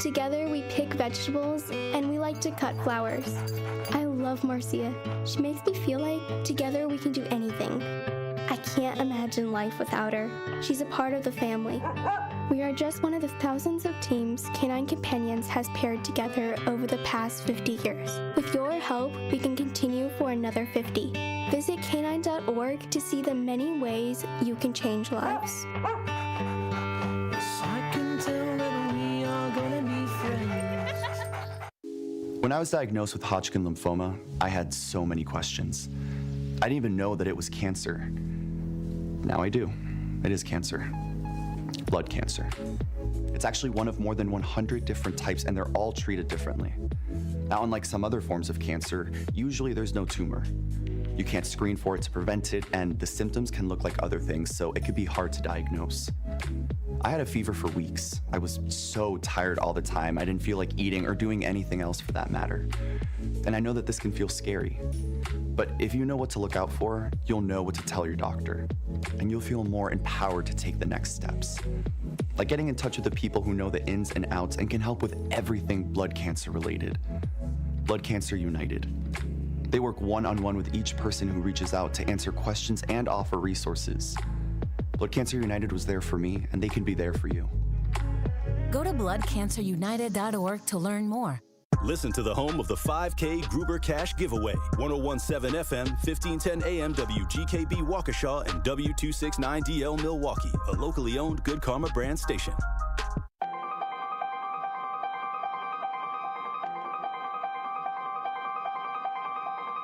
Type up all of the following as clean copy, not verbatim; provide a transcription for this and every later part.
Together we pick vegetables and we like to cut flowers. I love Marcia. She makes me feel like together we can do anything. I can't imagine life without her. She's a part of the family. We are just one of the thousands of teams Canine Companions has paired together over the past 50 years. With your help, we can continue for another 50. Visit canine.org to see the many ways you can change lives. When I was diagnosed with Hodgkin lymphoma, I had so many questions. I didn't even know that it was cancer. Now I do. It is cancer. Blood cancer. It's actually one of more than 100 different types, and they're all treated differently. Now, unlike some other forms of cancer, usually there's no tumor. You can't screen for it to prevent it, and the symptoms can look like other things, so it could be hard to diagnose. I had a fever for weeks. I was so tired all the time. I didn't feel like eating or doing anything else for that matter. And I know that this can feel scary. But if you know what to look out for, you'll know what to tell your doctor. And you'll feel more empowered to take the next steps. Like getting in touch with the people who know the ins and outs and can help with everything blood cancer related. Blood Cancer United. They work one-on-one with each person who reaches out to answer questions and offer resources. Blood Cancer United was there for me, and they can be there for you. Go to bloodcancerunited.org to learn more. Listen to the home of the 5K Gruber Cash Giveaway. 1017 FM, 1510 AM, WGKB Waukesha, and W269DL Milwaukee, a locally owned Good Karma brand station.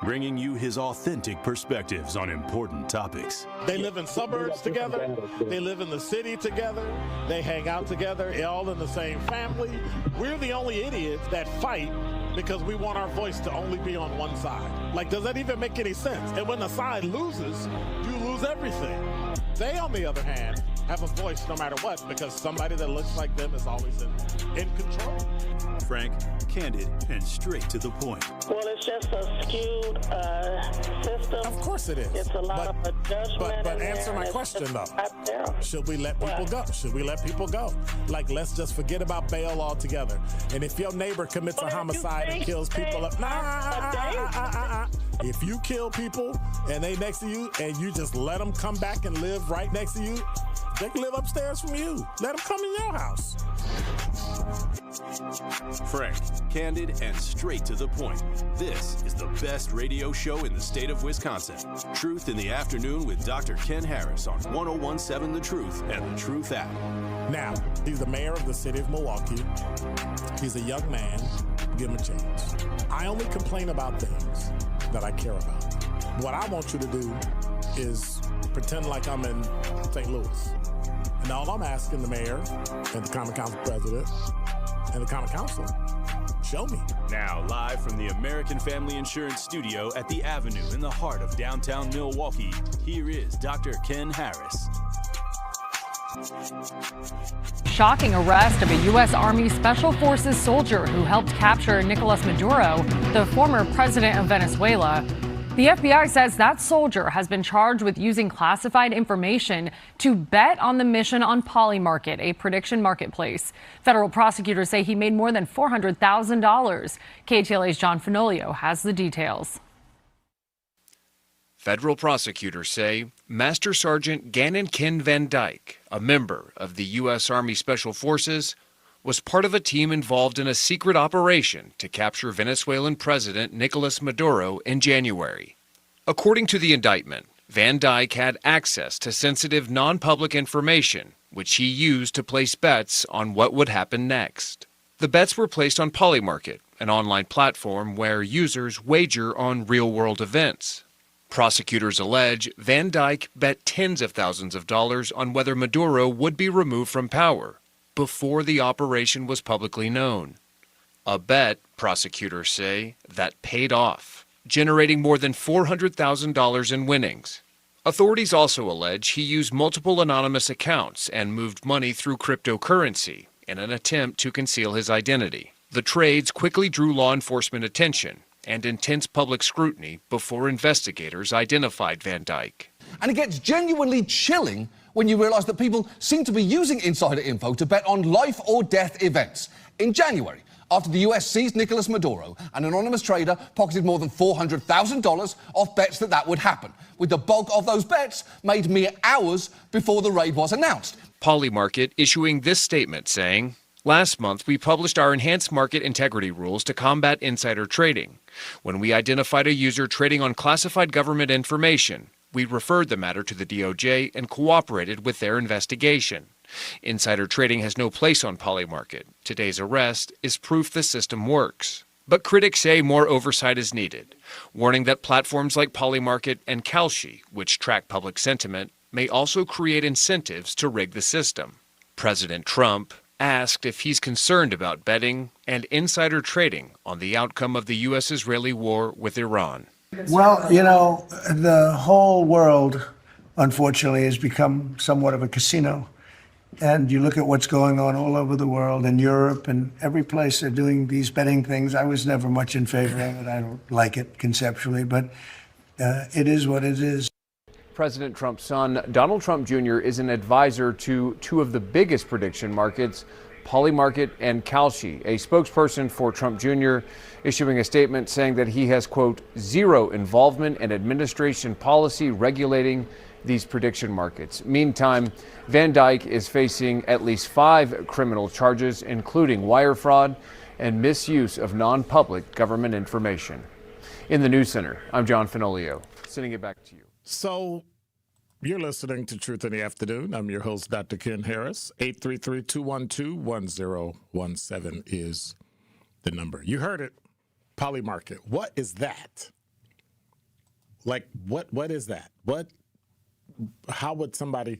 Bringing you his authentic perspectives on important topics. They live in suburbs together. They live in the city together. They hang out together, all in the same family. We're the only idiots that fight because we want our voice to only be on one side. Like, does that even make any sense? And when the side loses, you lose everything. They, on the other hand, have a voice no matter what because somebody that looks like them is always in control. Frank, candid, and straight to the point. Well, it's just a skewed system. Of course it is. It's a lot of judgment. But answer my question, though. Should we let people go? Should we let people go? Like, let's just forget about bail altogether. And if your neighbor commits a homicide and kills people up, if you kill people and they next to you and you just let them come back and live right next to you, they can live upstairs from you. Let them come in your house. Frank, candid, and straight to the point. This is the best radio show in the state of Wisconsin. Truth in the Afternoon with Dr. Ken Harris on 1017 The Truth and The Truth app. Now, he's the mayor of the city of Milwaukee. He's a young man. Give him a chance. I only complain about things that I care about. What I want you to do is pretend like I'm in St. Louis. And all I'm asking the mayor and the Common Council president and the Common Council, show me. Now, live from the American Family Insurance Studio at the Avenue in the heart of downtown Milwaukee, here is Dr. Ken Harris. Shocking arrest of a U.S. Army Special Forces soldier who helped capture Nicolas Maduro, the former president of Venezuela. The FBI says that soldier has been charged with using classified information to bet on the mission on Polymarket, a prediction marketplace. Federal prosecutors say he made more than $400,000. KTLA's John Fenolio has the details. Federal prosecutors say Master Sergeant Gannon Ken Van Dyke, a member of the U.S. Army Special Forces, was part of a team involved in a secret operation to capture Venezuelan President Nicolas Maduro in January. According to the indictment, Van Dyke had access to sensitive non-public information, which he used to place bets on what would happen next. The bets were placed on Polymarket, an online platform where users wager on real-world events. Prosecutors allege Van Dyke bet tens of thousands of dollars on whether Maduro would be removed from power before the operation was publicly known. A bet, prosecutors say, that paid off, generating more than $400,000 in winnings. Authorities also allege he used multiple anonymous accounts and moved money through cryptocurrency in an attempt to conceal his identity. The trades quickly drew law enforcement attention and intense public scrutiny before investigators identified Van Dyke. And it gets genuinely chilling when you realise that people seem to be using insider info to bet on life or death events. in January, after the US seized Nicolas Maduro, an anonymous trader pocketed more than $400,000 off bets that would happen, with the bulk of those bets made mere hours before the raid was announced. Polymarket issuing this statement saying, "Last month, we published our enhanced market integrity rules to combat insider trading. When we identified a user trading on classified government information, we referred the matter to the DOJ and cooperated with their investigation. Insider trading has no place on Polymarket. Today's arrest is proof the system works." But critics say more oversight is needed, warning that platforms like Polymarket and Kalshi, which track public sentiment, may also create incentives to rig the system. President Trump asked if he's concerned about betting and insider trading on the outcome of the U.S.-Israeli war with Iran. Well, you know, the whole world, unfortunately, has become somewhat of a casino. And you look at what's going on all over the world, in Europe and every place they're doing these betting things. I was never much in favor of it. I don't like it conceptually, but it is what it is. President Trump's son, Donald Trump Jr., is an advisor to two of the biggest prediction markets, Polymarket and Kalshi. A spokesperson for Trump Jr. issuing a statement saying that he has, quote, zero involvement in administration policy regulating these prediction markets. Meantime, Van Dyke is facing at least 5 criminal charges, including wire fraud and misuse of non-public government information. In the News Center, I'm John Finolio, sending it back to you. So you're listening to Truth in the Afternoon. I'm your host, Dr. Ken Harris. 833-212-1017 is the number. You heard it. Polymarket. What is that? Like, what is that? How would somebody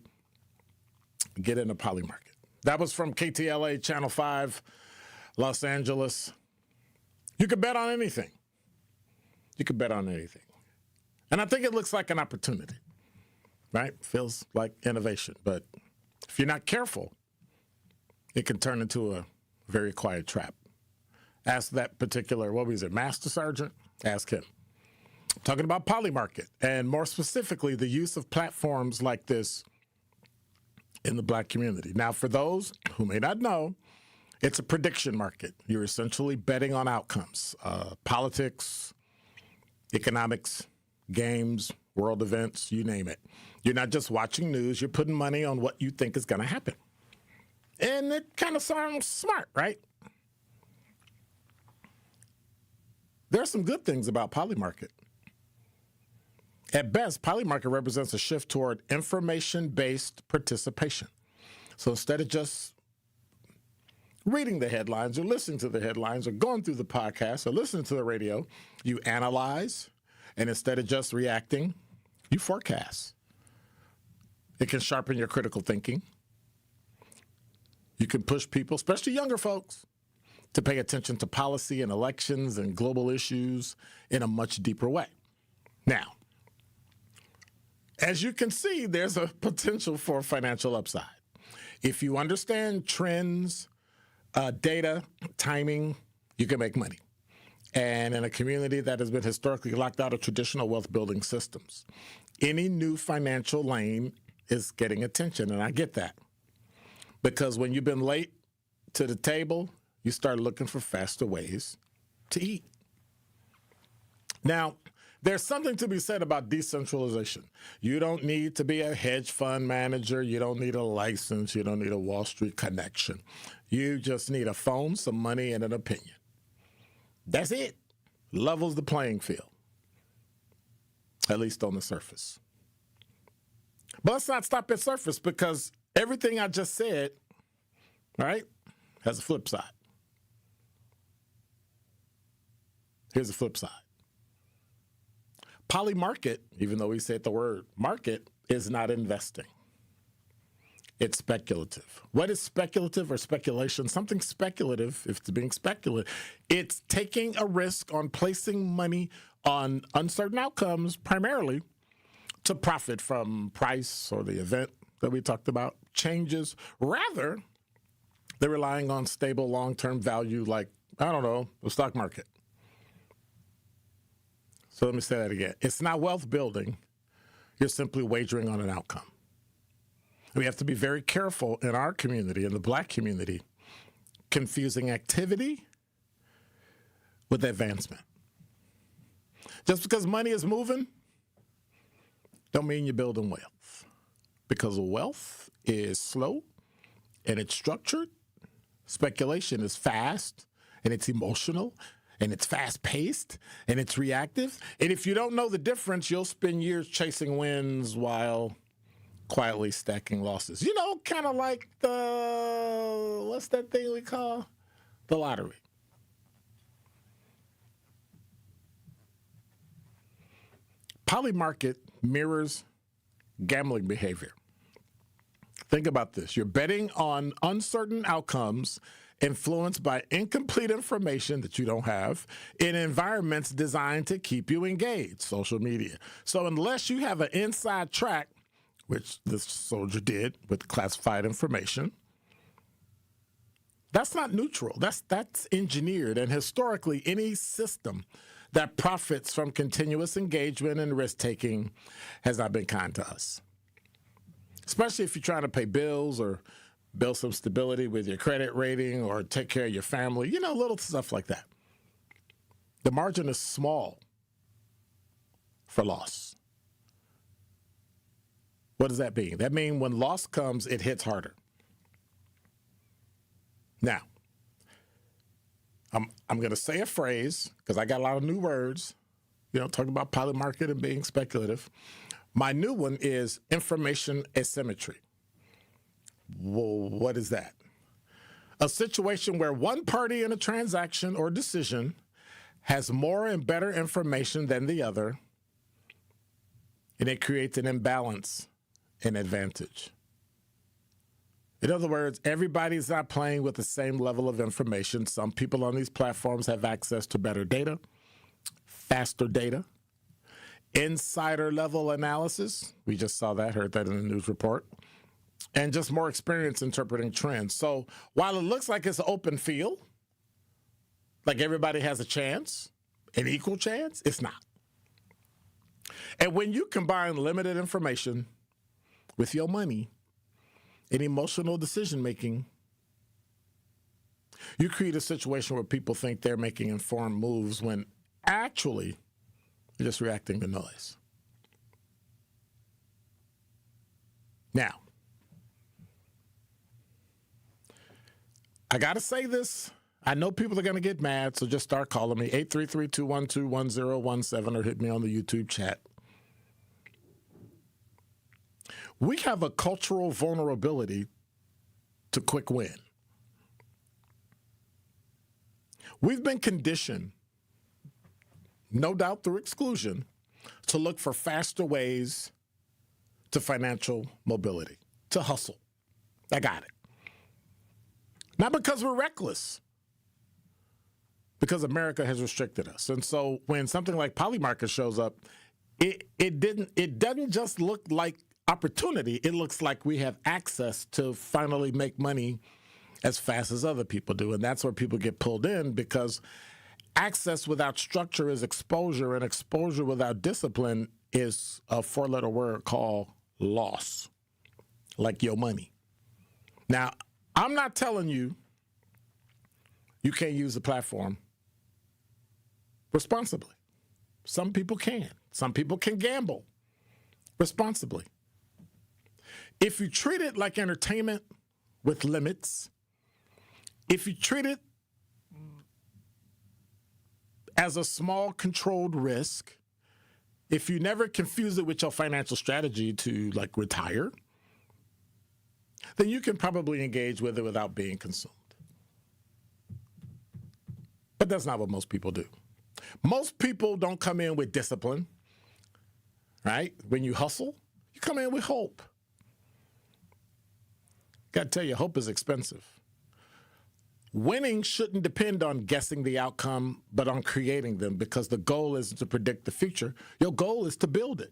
get into Polymarket? That was from KTLA Channel 5, Los Angeles. You could bet on anything. You could bet on anything. And I think it looks like an opportunity, right? Feels like innovation. But if you're not careful, it can turn into a very quiet trap. Ask that particular, what was it, Master Sergeant? Ask him. Talking about Polymarket, and more specifically, the use of platforms like this in the black community. Now, for those who may not know, it's a prediction market. You're essentially betting on outcomes, politics, economics, games, world events, you name it. You're not just watching news, you're putting money on what you think is going to happen. And it kind of sounds smart, right? There are some good things about Polymarket. At best, Polymarket represents a shift toward information-based participation. So instead of just reading the headlines or listening to the headlines or going through the podcast or listening to the radio, you analyze, and instead of just reacting, you forecast. It can sharpen your critical thinking. You can push people, especially younger folks, to pay attention to policy and elections and global issues in a much deeper way. Now, as you can see, there's a potential for financial upside. If you understand trends, data, timing, you can make money. And in a community that has been historically locked out of traditional wealth building systems, any new financial lane is getting attention, and I get that. Because when you've been late to the table, you start looking for faster ways to eat. Now, there's something to be said about decentralization. You don't need to be a hedge fund manager. You don't need a license. You don't need a Wall Street connection. You just need a phone, some money, and an opinion. That's it. Levels the playing field, at least on the surface. But let's not stop at surface, because everything I just said, right, has a flip side. Here's the flip side. Polymarket, even though we said the word market, is not investing. It's speculative. What is speculative or speculation? Something speculative, if it's being speculative, it's taking a risk on placing money on uncertain outcomes, primarily to profit from price or the event that we talked about, changes. Rather, they're relying on stable long-term value like, I don't know, the stock market. So let me say that again. It's not wealth building. You're simply wagering on an outcome. We have to be very careful in our community, in the black community, confusing activity with advancement. Just because money is moving, don't mean you're building wealth. Because wealth is slow and it's structured. Speculation is fast and it's emotional and it's fast-paced and it's reactive. And if you don't know the difference, you'll spend years chasing wins while quietly stacking losses. You know, kind of like what's that thing we call? The lottery. Polymarket mirrors gambling behavior. Think about this. You're betting on uncertain outcomes influenced by incomplete information that you don't have in environments designed to keep you engaged, social media. So unless you have an inside track, which this soldier did with classified information, that's not neutral. That's engineered. And historically, any system that profits from continuous engagement and risk-taking has not been kind to us. Especially if you're trying to pay bills or build some stability with your credit rating or take care of your family, you know, little stuff like that. The margin is small for loss. What does that mean? That means when loss comes, it hits harder. Now, I'm going to say a phrase because I got a lot of new words, you know, talking about polymarket and being speculative. My new one is information asymmetry. Well, what is that? A situation where one party in a transaction or decision has more and better information than the other, and it creates an imbalance in advantage. In other words, everybody's not playing with the same level of information. Some people on these platforms have access to better data, faster data, insider level analysis. We just saw that, heard that in the news report. And just more experience interpreting trends. So while it looks like it's an open field, like everybody has a chance, an equal chance, it's not. And when you combine limited information with your money and emotional decision-making, you create a situation where people think they're making informed moves when actually they're just reacting to noise. Now, I got to say this. I know people are going to get mad, so just start calling me, 833-212-1017, or hit me on the YouTube chat. We have a cultural vulnerability to quick win. We've been conditioned, no doubt through exclusion, to look for faster ways to financial mobility, to hustle. I got it. Not because we're reckless, because America has restricted us. And so when something like Polymarket shows up, it doesn't just look like opportunity. It looks like we have access to finally make money as fast as other people do. And that's where people get pulled in, because access without structure is exposure, and exposure without discipline is a four-letter word called loss, like your money. Now, I'm not telling you you can't use the platform responsibly. Some people can. Some people can gamble responsibly. If you treat it like entertainment with limits, if you treat it as a small controlled risk, if you never confuse it with your financial strategy to like retire, then you can probably engage with it without being consumed. But that's not what most people do. Most people don't come in with discipline, right? When you hustle, you come in with hope. Got to tell you, hope is expensive. Winning shouldn't depend on guessing the outcome, but on creating them, because the goal isn't to predict the future. Your goal is to build it.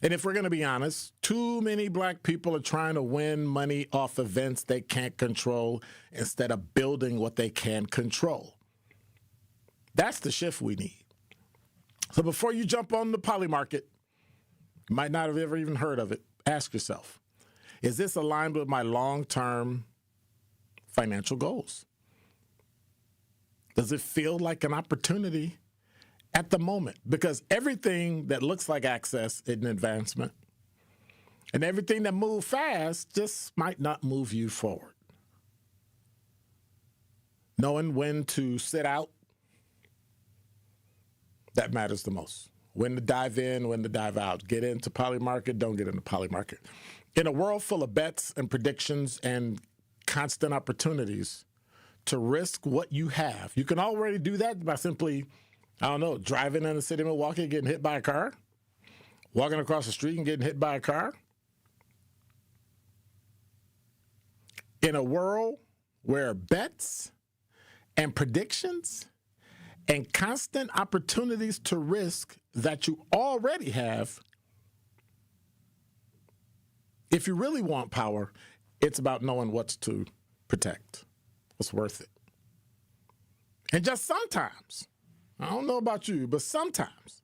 And if we're going to be honest, too many black people are trying to win money off events they can't control instead of building what they can control. That's the shift we need. So before you jump on the Polymarket, you might not have ever even heard of it, ask yourself, is this aligned with my long-term financial goals? Does it feel like an opportunity at the moment? Because everything that looks like access is an advancement, and everything that moves fast just might not move you forward. Knowing when to sit out, that matters the most. When to dive in, when to dive out. Get into poly market, don't get into poly market. In a world full of bets and predictions and constant opportunities to risk what you have, you can already do that by simply, driving in the city of Milwaukee and getting hit by a car, walking across the street and getting hit by a car. In a world where bets and predictions and constant opportunities to risk that you already have, if you really want power, it's about knowing what's to protect, what's worth it. And just sometimes, I don't know about you, but sometimes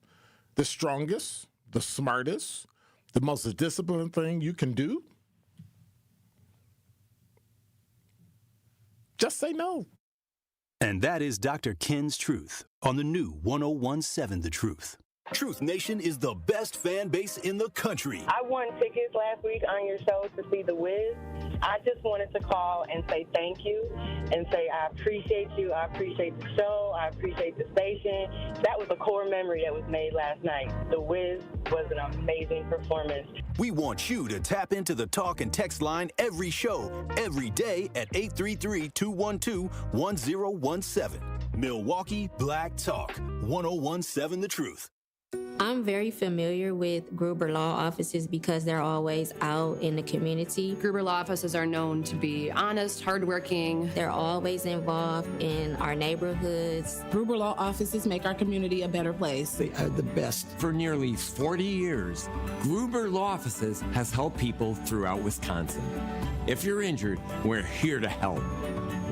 the strongest, the smartest, the most disciplined thing you can do, just say no. And that is Dr. Ken's Truth on the new 1017 The Truth. Truth Nation is the best fan base in the country. I won tickets last week on your show to see The Wiz. I just wanted to call and say thank you and say I appreciate you. I appreciate the show. I appreciate the station. That was a core memory that was made last night. The Wiz was an amazing performance. We want you to tap into the talk and text line every show, every day at 833-212-1017. Milwaukee Black Talk, 1017 The Truth. I'm very familiar with Gruber Law Offices because they're always out in the community. Gruber Law Offices are known to be honest, hardworking. They're always involved in our neighborhoods. Gruber Law Offices make our community a better place. They are the best. For nearly 40 years, Gruber Law Offices has helped people throughout Wisconsin. If you're injured, we're here to help.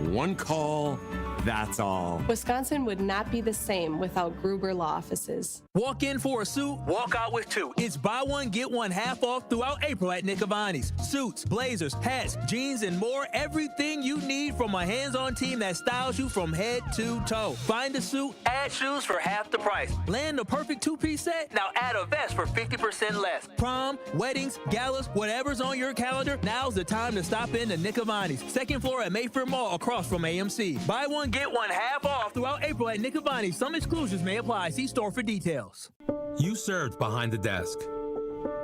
One call, that's all. Wisconsin would not be the same without Gruber Law Offices. Walk in for a suit, walk out with two. It's buy one, get one half off throughout April at Nick Avani's. Suits, blazers, hats, jeans, and more. Everything you need from a hands-on team that styles you from head to toe. Find a suit, add shoes for half the price. Land the perfect two-piece set, now add a vest for 50% less. Prom, weddings, galas, whatever's on your calendar, now's the time to stop in to Nick Avani's. Second floor at Mayfair Mall across from AMC. Buy one, get one half off throughout April at Nick Avani's. Some exclusions may apply. See store for details. You served behind the desk.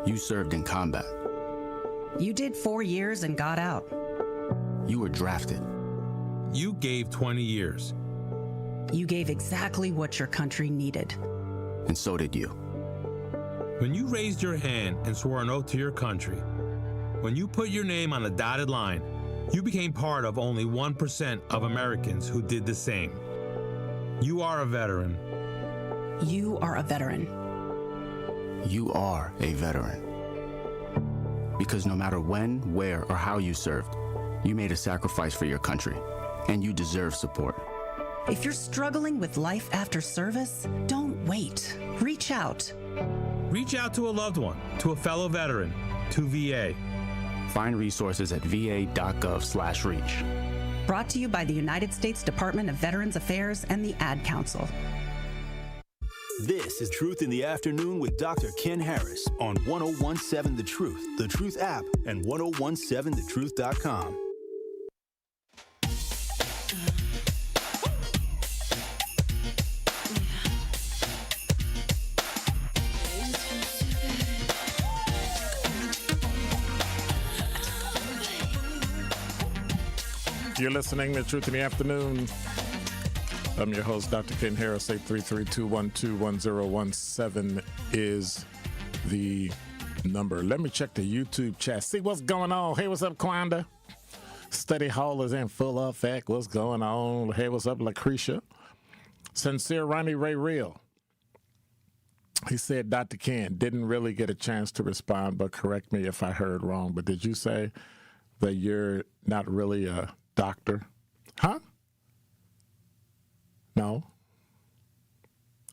You served in combat. You did 4 years and got out. You were drafted. You gave 20 years. You gave exactly what your country needed. And so did you. When you raised your hand and swore an oath to your country, when you put your name on a dotted line, you became part of only 1% of Americans who did the same. You are a veteran. You are a veteran. You are a veteran. Because no matter when, where, or how you served, you made a sacrifice for your country, and you deserve support. If you're struggling with life after service, don't wait. Reach out. Reach out to a loved one, to a fellow veteran, to VA. Find resources at va.gov/reach. Brought to you by the United States Department of Veterans Affairs and the Ad Council. This is Truth in the Afternoon with Dr. Ken Harris on 1017 The Truth app, and 1017thetruth.com. You're listening to Truth in the Afternoon. I'm your host, Dr. Ken Harris. 833-212-1017 is the number. Let me check the YouTube chat. See what's going on. Hey, what's up, Quanda? Study Hall is in full effect. What's going on? Hey, what's up, Lucretia? Sincere Ronnie Ray Real. He said, Dr. Ken, didn't really get a chance to respond, but correct me if I heard wrong. But did you say that you're not really a doctor? Huh? No.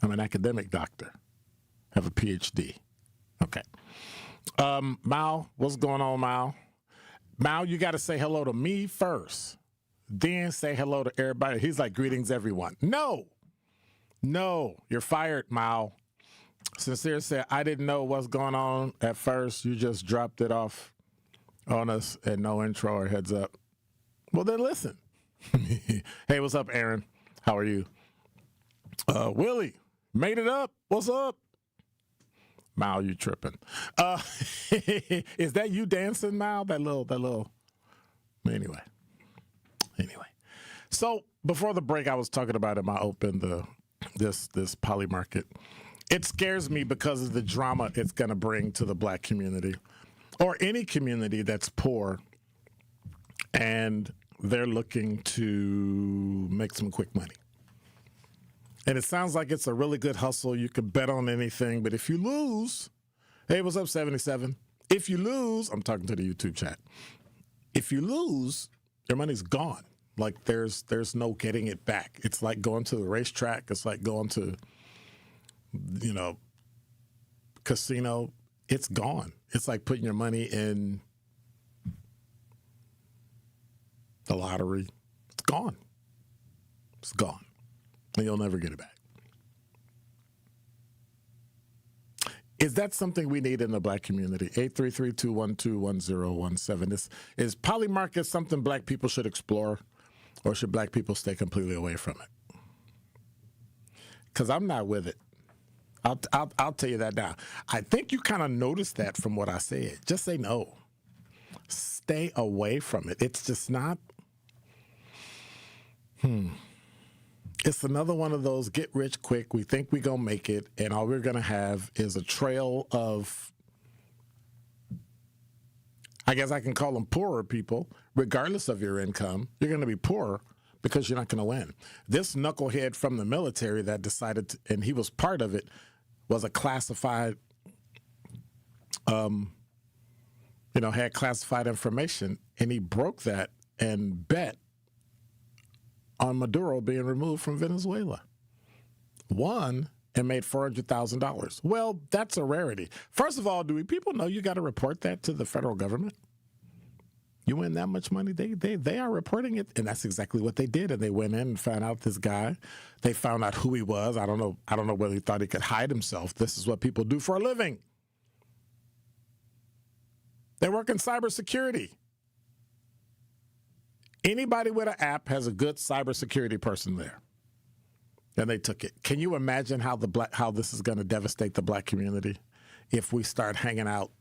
I'm an academic doctor. Have a PhD. Okay. Mao, what's going on, Mao? Mao, you got to say hello to me first. then say hello to everybody. He's like, greetings, everyone. No, you're fired, Mao. Sincere said, I didn't know what's going on at first. You just dropped it off on us and no intro or heads up. Well, then listen. Hey, what's up, Aaron? How are you? Willie, made it up. What's up? Mao, you tripping. Is that you dancing, Mao? That little. Anyway. So before the break, I was talking about in my open, this poly market. It scares me because of the drama it's going to bring to the black community or any community that's poor and they're looking to make some quick money. And it sounds like it's a really good hustle. You can bet on anything, but if you lose, hey, what's up, 77? If you lose, I'm talking to the YouTube chat. If you lose, your money's gone. Like there's no getting it back. It's like going to the racetrack. It's like going to, casino. It's gone. It's like putting your money in the lottery. It's gone. It's gone. And you'll never get it back. Is that something we need in the black community? 833-212-1017. Is poly market something black people should explore, or should black people stay completely away from it? Because I'm not with it. I'll tell you that now. I think you kind of noticed that from what I said. Just say no. Stay away from it. It's just not. It's another one of those get rich quick. We think we're going to make it, and all we're going to have is a trail of, I guess I can call them poorer people, regardless of your income. You're going to be poor because you're not going to win. This knucklehead from the military that decided to, and he was part of it, was a classified, had classified information, and he broke that and bet on Maduro being removed from Venezuela. Won and made $400,000. Well, that's a rarity. First of all, do people know you got to report that to the federal government? You win that much money, they are reporting it, and that's exactly what they did. And they went in and found out this guy. They found out who he was. I don't know whether he thought he could hide himself. This is what people do for a living. They work in cybersecurity. Anybody with an app has a good cybersecurity person there. And they took it. Can you imagine how this is going to devastate the black community if we start hanging out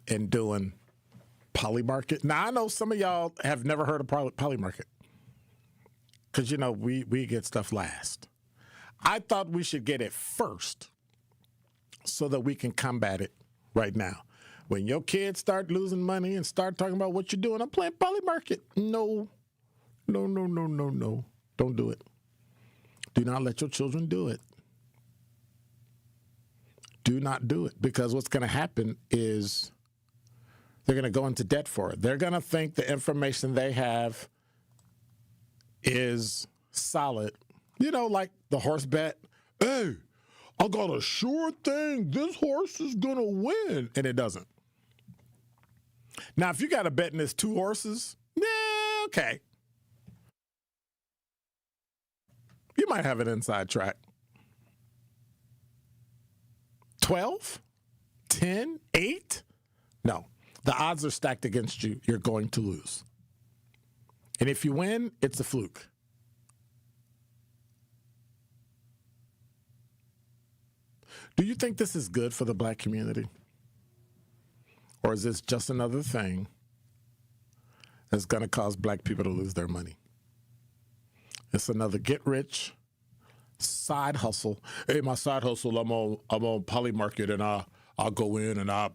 and doing poly market? Now, I know some of y'all have never heard of poly market because, we get stuff last. I thought we should get it first so that we can combat it right now. When your kids start losing money and start talking about what you're doing, I'm playing poly market. No. Don't do it. Do not let your children do it. Do not do it, because what's going to happen is they're going to go into debt for it. They're going to think the information they have is solid. Like the horse bet. Hey, I got a sure thing. This horse is going to win. And it doesn't. Now, if you got a bet and it's 2 horses, okay. You might have an inside track. 12? 10? 8? No. The odds are stacked against you. You're going to lose. And if you win, it's a fluke. Do you think this is good for the black community? Or is this just another thing that's going to cause black people to lose their money? It's another get rich side hustle. Hey, my side hustle, I'm on poly market, and I'll go in and I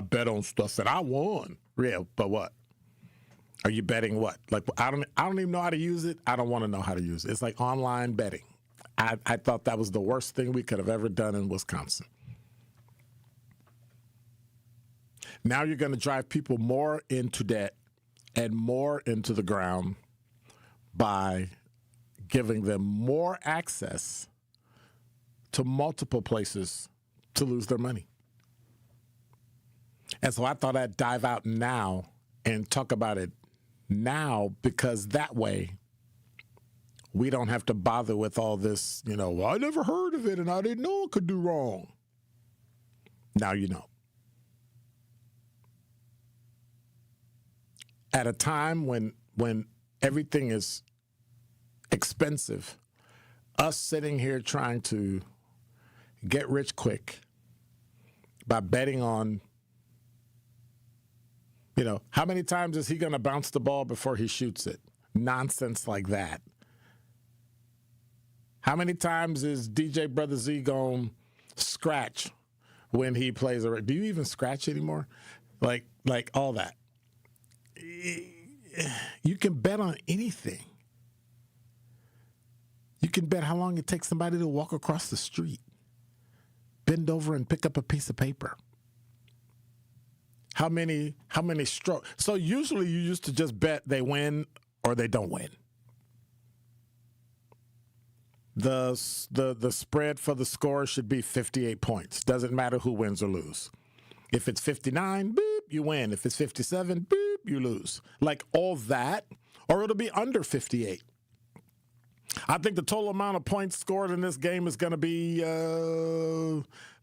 bet on stuff that I won. Yeah, but what? Are you betting what? Like, I don't even know how to use it. I don't want to know how to use it. It's like online betting. I thought that was the worst thing we could have ever done in Wisconsin. Now you're going to drive people more into debt and more into the ground by giving them more access to multiple places to lose their money. And so I thought I'd dive out now and talk about it now because that way we don't have to bother with all this, well, I never heard of it and I didn't know it could do wrong. Now you know. At a time when everything is expensive, us sitting here trying to get rich quick by betting on, how many times is he going to bounce the ball before he shoots it? Nonsense like that. How many times is DJ Brother Z going to scratch when he plays? Do you even scratch anymore? Like all that. You can bet on anything. You can bet how long it takes somebody to walk across the street, bend over and pick up a piece of paper. How many strokes? So usually you used to just bet they win or they don't win. The spread for the score should be 58 points. Doesn't matter who wins or lose. If it's 59, boop, you win. If it's 57, boop, you lose. Like all that, or it'll be under 58. I think the total amount of points scored in this game is going to be,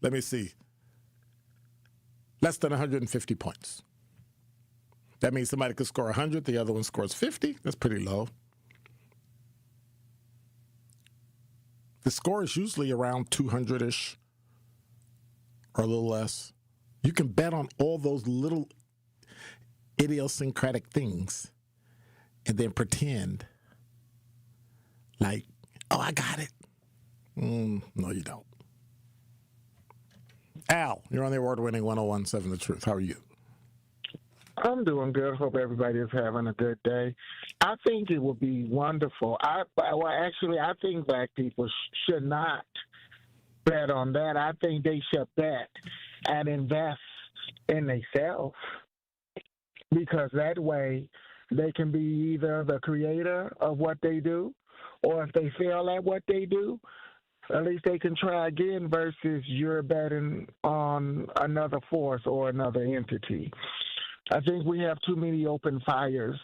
let me see, less than 150 points. That means somebody could score 100, the other one scores 50. That's pretty low. The score is usually around 200-ish or a little less. You can bet on all those little idiosyncratic things and then pretend like, oh, I got it. No, you don't. Al, you're on the award-winning 1017 The Truth. How are you? I'm doing good. Hope everybody is having a good day. I think it would be wonderful. I think black people should not bet on that. I think they should bet and invest in themselves, because that way they can be either the creator of what they do, or if they fail at what they do, at least they can try again versus you're betting on another force or another entity. I think we have too many open fires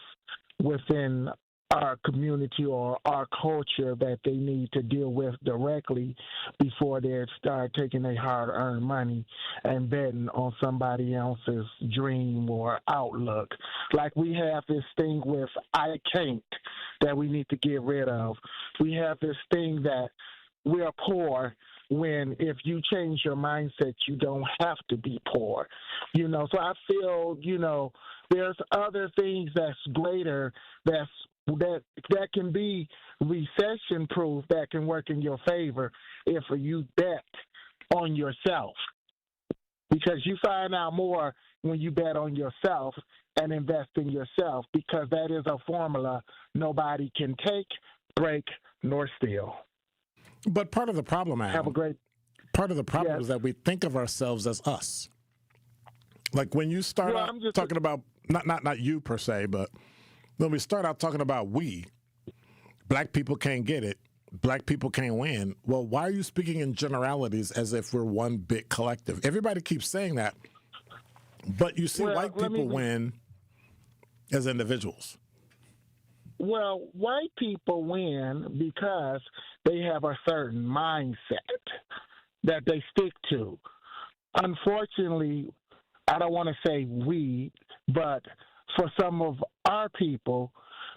within our community or our culture that they need to deal with directly before they start taking their hard-earned money and betting on somebody else's dream or outlook. Like we have this thing with I can't that we need to get rid of. We have this thing that we're poor, when if you change your mindset, you don't have to be poor. So I feel, there's other things that's greater that can be recession proof, that can work in your favor if you bet on yourself. Because you find out more when you bet on yourself and invest in yourself, because that is a formula nobody can take, break, nor steal. But part of the problem, Adam, Yes. is that we think of ourselves as us. Like when you start out talking about, not you per se, but when we start out talking about black people can't get it, black people can't win. Well, why are you speaking in generalities as if we're one big collective? Everybody keeps saying that, but you see white people win as individuals. Well, white people win because they have a certain mindset that they stick to. Unfortunately, I don't want to say we, but for some of our people,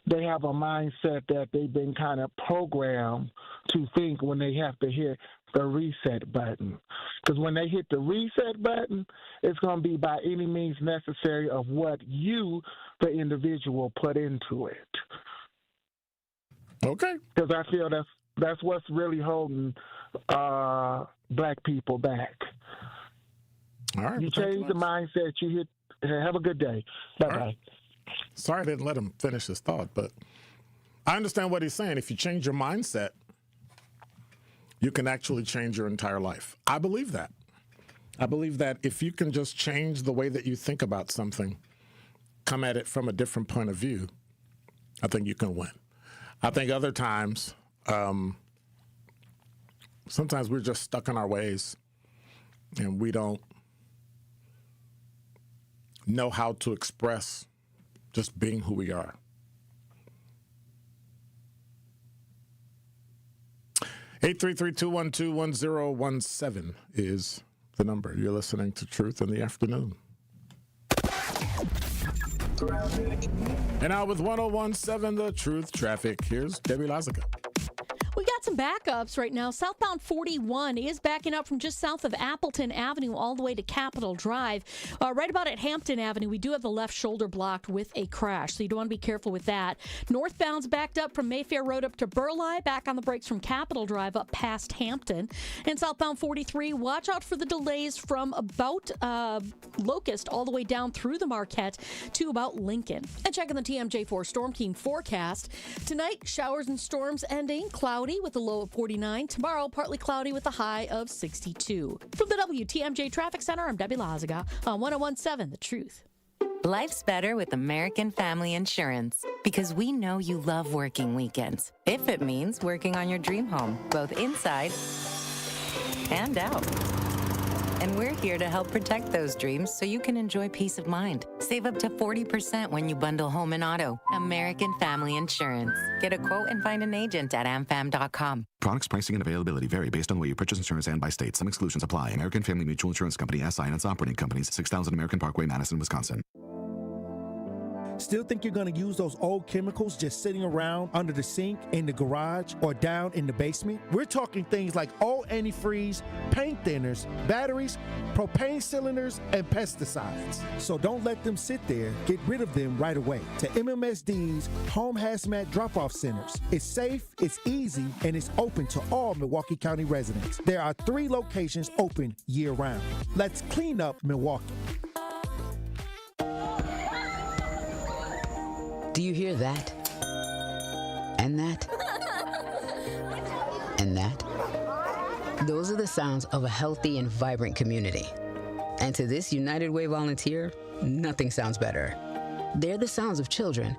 they have a mindset that they've been kind of programmed to think when they have to hit the reset button. Because when they hit the reset button, it's going to be by any means necessary of what you, the individual, put into it. Okay. Because I feel that's what's really holding black people back. All right. You change the mindset, you hit. Have a good day. Bye-bye. Right. Sorry I didn't let him finish his thought, but I understand what he's saying. If you change your mindset, you can actually change your entire life. I believe that. I believe that if you can just change the way that you think about something, come at it from a different point of view, I think you can win. I think other times, sometimes we're just stuck in our ways and we don't know how to express just being who we are. 833-212-1017 is the number. You're listening to Truth in the Afternoon. And now with 1017 The Truth traffic, here's Debbie Lazica. We got some backups right now. Southbound 41 is backing up from just south of Appleton Avenue all the way to Capitol Drive. Right about at Hampton Avenue, we do have the left shoulder blocked with a crash, so you do want to be careful with that. Northbound's backed up from Mayfair Road up to Burleigh, back on the brakes from Capitol Drive up past Hampton. And southbound 43, watch out for the delays from about Locust all the way down through the Marquette to about Lincoln. And checking the TMJ4 Storm Team forecast. Tonight, showers and storms ending, cloudy with a low of 49. Tomorrow, partly cloudy with a high of 62. From the WTMJ Traffic Center, I'm Debbie Laziga on 1017 The Truth. Life's better with American Family Insurance because we know you love working weekends. If it means working on your dream home, both inside and out. And we're here to help protect those dreams so you can enjoy peace of mind. Save up to 40% when you bundle home and auto. American Family Insurance. Get a quote and find an agent at amfam.com. Products, pricing, and availability vary based on the way you purchase insurance and by state. Some exclusions apply. American Family Mutual Insurance Company, SI, and its operating companies, 6000 American Parkway, Madison, Wisconsin. Still think you're going to use those old chemicals just sitting around under the sink, in the garage, or down in the basement? We're talking things like old antifreeze, paint thinners, batteries, propane cylinders, and pesticides. So don't let them sit there. Get rid of them right away. To MMSD's Home Hazmat Drop-Off Centers. It's safe, it's easy, and it's open to all Milwaukee County residents. There are 3 locations open year-round. Let's clean up Milwaukee. Do you hear that? And that? And that? Those are the sounds of a healthy and vibrant community. And to this United Way volunteer, nothing sounds better. They're the sounds of children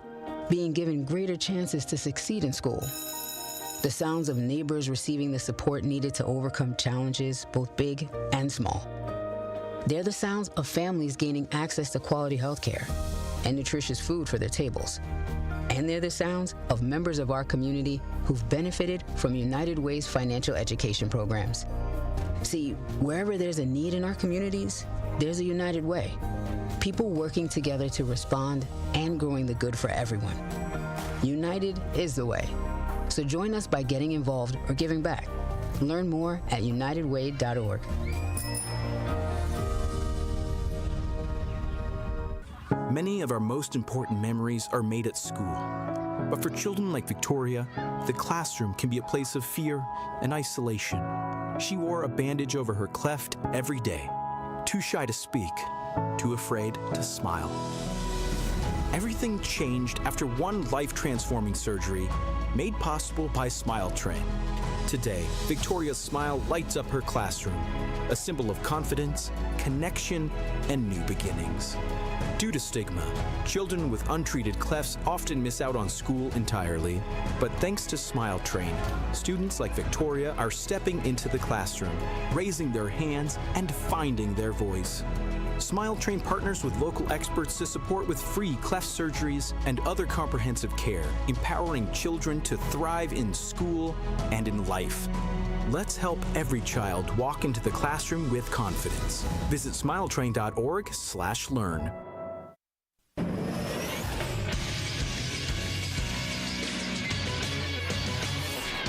being given greater chances to succeed in school. The sounds of neighbors receiving the support needed to overcome challenges, both big and small. They're the sounds of families gaining access to quality health care and nutritious food for their tables. And they're the sounds of members of our community who've benefited from United Way's financial education programs. See, wherever there's a need in our communities, there's a United Way. People working together to respond and growing the good for everyone. United is the way. So join us by getting involved or giving back. Learn more at unitedway.org. Many of our most important memories are made at school. But for children like Victoria, the classroom can be a place of fear and isolation. She wore a bandage over her cleft every day, too shy to speak, too afraid to smile. Everything changed after one life-transforming surgery made possible by Smile Train. Today, Victoria's smile lights up her classroom, a symbol of confidence, connection, and new beginnings. Due to stigma, children with untreated clefts often miss out on school entirely. But thanks to Smile Train, students like Victoria are stepping into the classroom, raising their hands, and finding their voice. Smile Train partners with local experts to support with free cleft surgeries and other comprehensive care, empowering children to thrive in school and in life. Let's help every child walk into the classroom with confidence. Visit smiletrain.org/learn.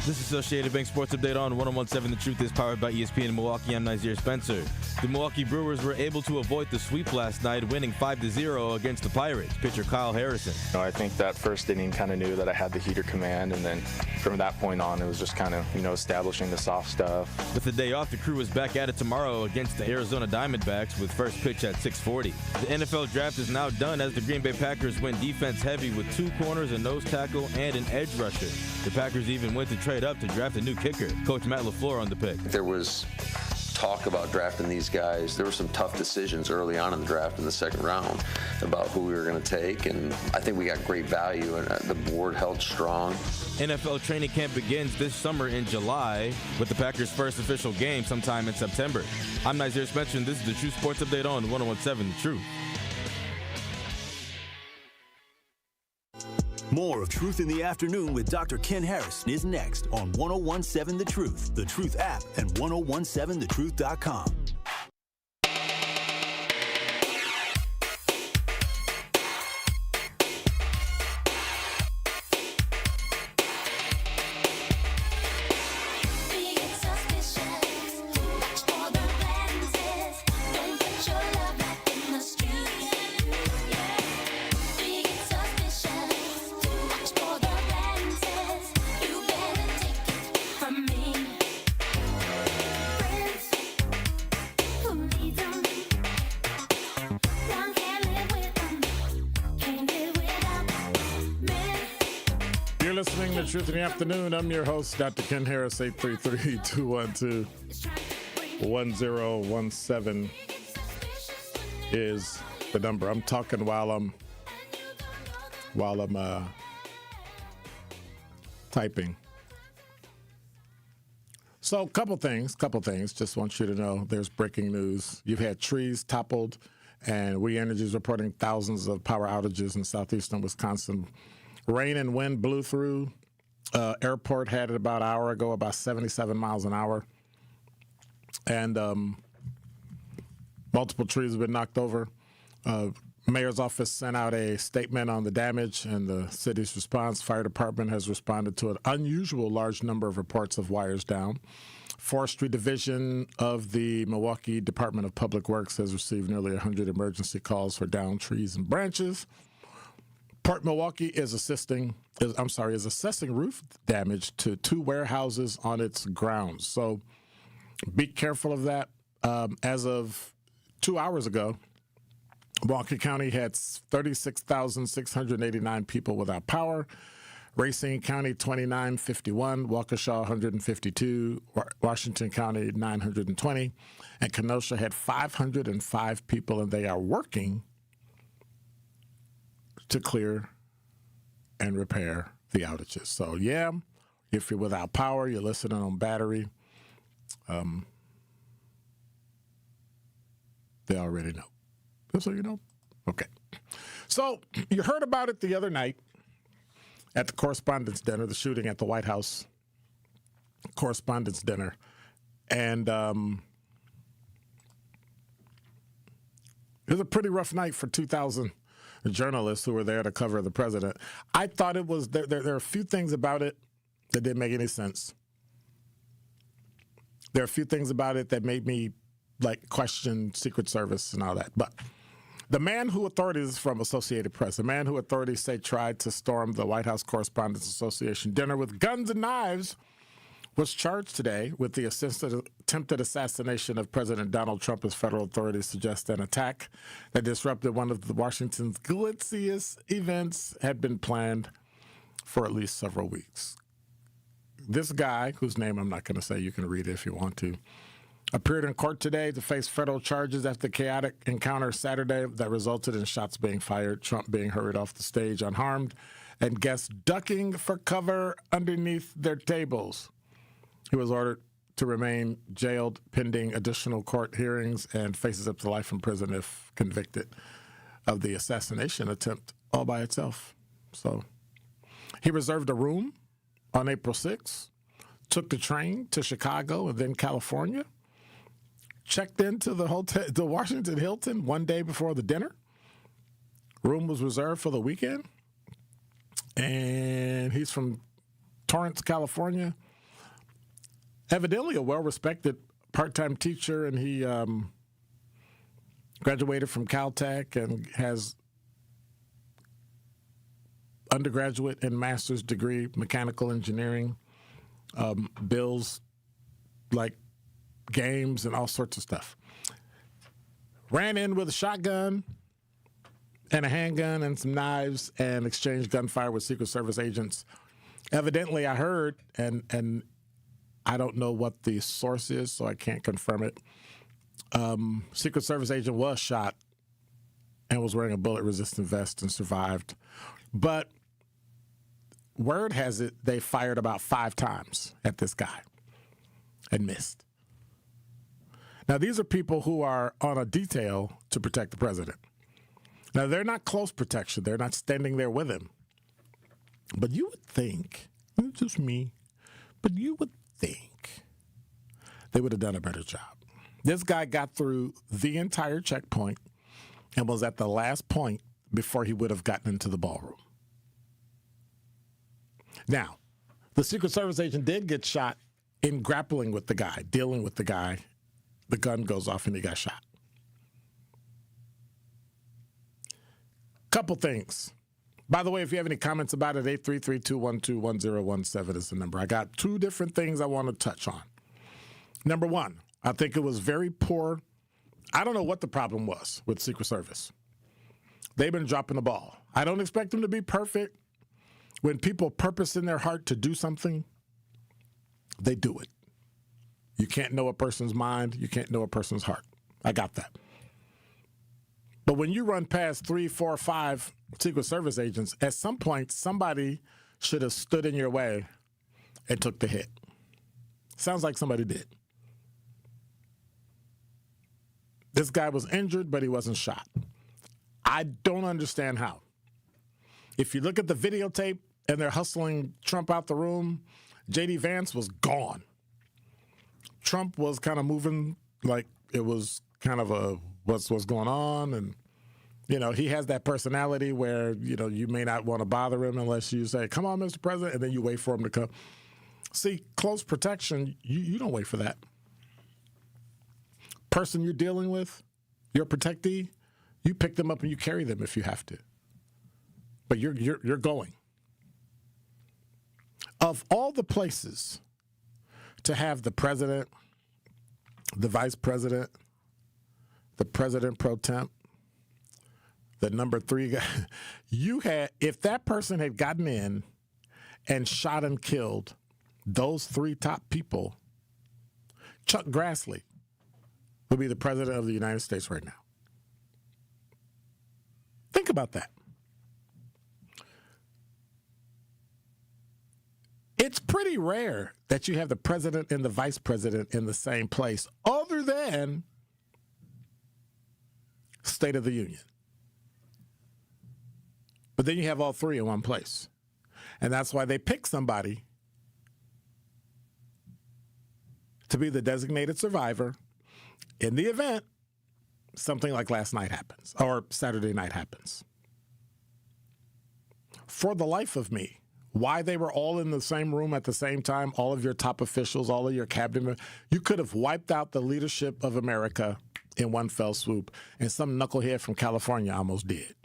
This Associated Bank Sports Update on 1017 The Truth is powered by ESPN in Milwaukee. I'm Nazir Spencer. The Milwaukee Brewers were able to avoid the sweep last night, winning 5-0 against the Pirates. Pitcher Kyle Harrison. I think that first inning kind of knew that I had the heater command, and then from that point on, it was just kind of, establishing the soft stuff. With the day off, the crew is back at it tomorrow against the Arizona Diamondbacks with first pitch at 6:40. The NFL draft is now done as the Green Bay Packers went defense heavy with 2 corners, a nose tackle, and an edge rusher. The Packers even went to trade up to draft a new kicker. Coach Matt LaFleur on the pick. There was talk about drafting these guys. There were some tough decisions early on in the draft in the second round about who we were going to take, and I think we got great value, and the board held strong. NFL training camp begins this summer in July with the Packers' first official game sometime in September. I'm Nazir Spencer, and this is the True Sports Update on 1017 The Truth. More of Truth in the Afternoon with Dr. Ken Harris is next on 1017 The Truth, The Truth app, and 1017thetruth.com. Listening to Truth in the Afternoon. I'm your host, Dr. Ken Harris. 833-212-1017 is the number. I'm talking while I'm typing. So, couple things. Just want you to know there's breaking news. You've had trees toppled, and We Energy is reporting thousands of power outages in southeastern Wisconsin. Rain and wind blew through. Airport had it about an hour ago, about 77 miles an hour. And multiple trees have been knocked over. Mayor's office sent out a statement on the damage and the city's response. Fire department has responded to an unusual large number of reports of wires down. Forestry Division of the Milwaukee Department of Public Works has received nearly 100 emergency calls for downed trees and branches. Port Milwaukee is assessing roof damage to 2 warehouses on its grounds. So be careful of that. As of 2 hours ago, Milwaukee County had 36,689 people without power. Racine County, 2,951. Waukesha, 152. Washington County, 920. And Kenosha had 505 people, and they are working to clear and repair the outages. So, yeah, if you're without power, you're listening on battery, they already know. Just so you know. Okay. So, you heard about it the other night at the Correspondents' Dinner, the shooting at the White House Correspondents' Dinner. And it was a pretty rough night for 2,000 journalists who were there to cover the president. I thought it was, there are a few things about it that didn't make any sense. There are a few things about it that made me question Secret Service and all that. But the man who authorities from Associated Press, the man who authorities say tried to storm the White House Correspondents Association dinner with guns and knives was charged today with the attempted assassination of President Donald Trump, as federal authorities suggest an attack that disrupted one of Washington's glitziest events had been planned for at least several weeks. This guy, whose name I'm not going to say, you can read it if you want to, appeared in court today to face federal charges after the chaotic encounter Saturday that resulted in shots being fired, Trump being hurried off the stage unharmed, and guests ducking for cover underneath their tables. He was ordered to remain jailed pending additional court hearings and faces up to life in prison if convicted of the assassination attempt all by itself. So he reserved a room on April 6th, took the train to Chicago and then California, checked into the hotel, the Washington Hilton, one day before the dinner. Room was reserved for the weekend. And he's from Torrance, California. Evidently a well-respected part-time teacher, and he graduated from Caltech and has undergraduate and master's degree, mechanical engineering, builds like games and all sorts of stuff. Ran in with a shotgun and a handgun and some knives and exchanged gunfire with Secret Service agents. Evidently, I heard, and I don't know what the source is, so I can't confirm it. Secret Service agent was shot and was wearing a bullet-resistant vest and survived. But word has it they fired about 5 times at this guy and missed. Now, these are people who are on a detail to protect the president. Now, they're not close protection. They're not standing there with him. But you would think, it's just me, but you would think they would have done a better job. This guy got through the entire checkpoint and was at the last point before he would have gotten into the ballroom. Now, the Secret Service agent did get shot in grappling with the guy, dealing with the guy. The gun goes off and he got shot. Couple things. By the way, if you have any comments about it, 833-212-1017 is the number. I got two different things I want to touch on. Number one, I think it was very poor. I don't know what the problem was with Secret Service. They've been dropping the ball. I don't expect them to be perfect. When people purpose in their heart to do something, they do it. You can't know a person's mind. You can't know a person's heart. I got that. But when you run past 3, 4, 5 Secret Service agents, at some point, somebody should have stood in your way and took the hit. Sounds like somebody did. This guy was injured, but he wasn't shot. I don't understand how. If you look at the videotape and they're hustling Trump out the room, J.D. Vance was gone. Trump was kind of moving like it was kind of a what's going on. And, you know, he has that personality where, you know, you may not want to bother him unless you say, come on, Mr. President, and then you wait for him to come. See, close protection, you don't wait for that. Person you're dealing with, your protectee, you pick them up and you carry them if you have to. But you're going. Of all the places to have the president, the vice president, the president pro temp, the number 3 guy, you had, if that person had gotten in and shot and killed those 3 top people, Chuck Grassley would be the president of the United States right now. Think about that. It's pretty rare that you have the president and the vice president in the same place, other than State of the Union. But then you have all 3 in one place. And that's why they pick somebody to be the designated survivor in the event something like last night happens or Saturday night happens. For the life of me, why they were all in the same room at the same time, all of your top officials, all of your cabinet, you could have wiped out the leadership of America in one fell swoop, and some knucklehead from California almost did.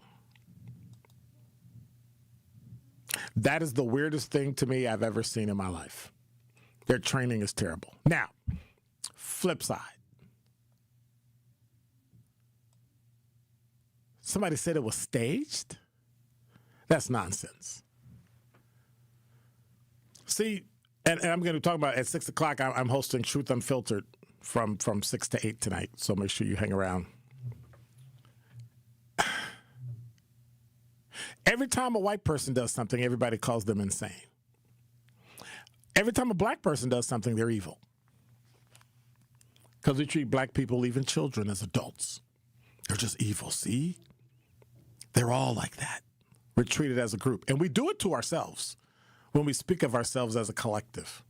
That is the weirdest thing to me I've ever seen in my life. Their training is terrible. Now, flip side. Somebody said it was staged? That's nonsense. See, and I'm going to talk about at 6 o'clock, I'm hosting Truth Unfiltered from 6 to 8 tonight, so make sure you hang around. Every time a white person does something, everybody calls them insane. Every time a black person does something, they're evil. Because we treat black people, even children, as adults. They're just evil, see? They're all like that. We're treated as a group. And we do it to ourselves when we speak of ourselves as a collective.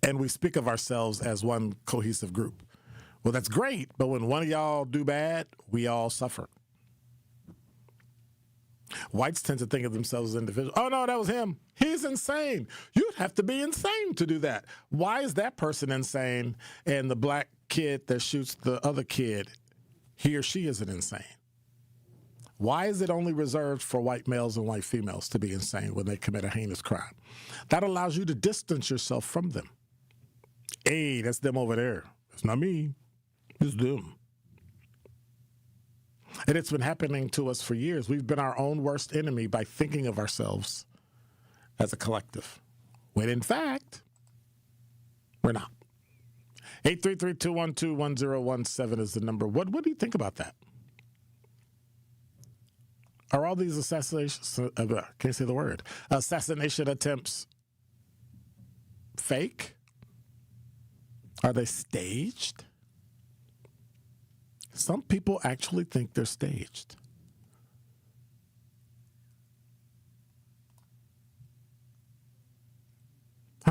And we speak of ourselves as one cohesive group. Well, that's great, but when one of y'all do bad, we all suffer. Whites tend to think of themselves as individuals. Oh, no, that was him. He's insane. You'd have to be insane to do that. Why is that person insane and the black kid that shoots the other kid, he or she isn't insane? Why is it only reserved for white males and white females to be insane when they commit a heinous crime? That allows you to distance yourself from them. Hey, that's them over there. It's not me. It's them. And it's been happening to us for years. We've been our own worst enemy by thinking of ourselves as a collective, when in fact, we're not. 833-212-1017 is the number. What do you think about that? Are all these assassination attempts fake? Are they staged? Some people actually think they're staged.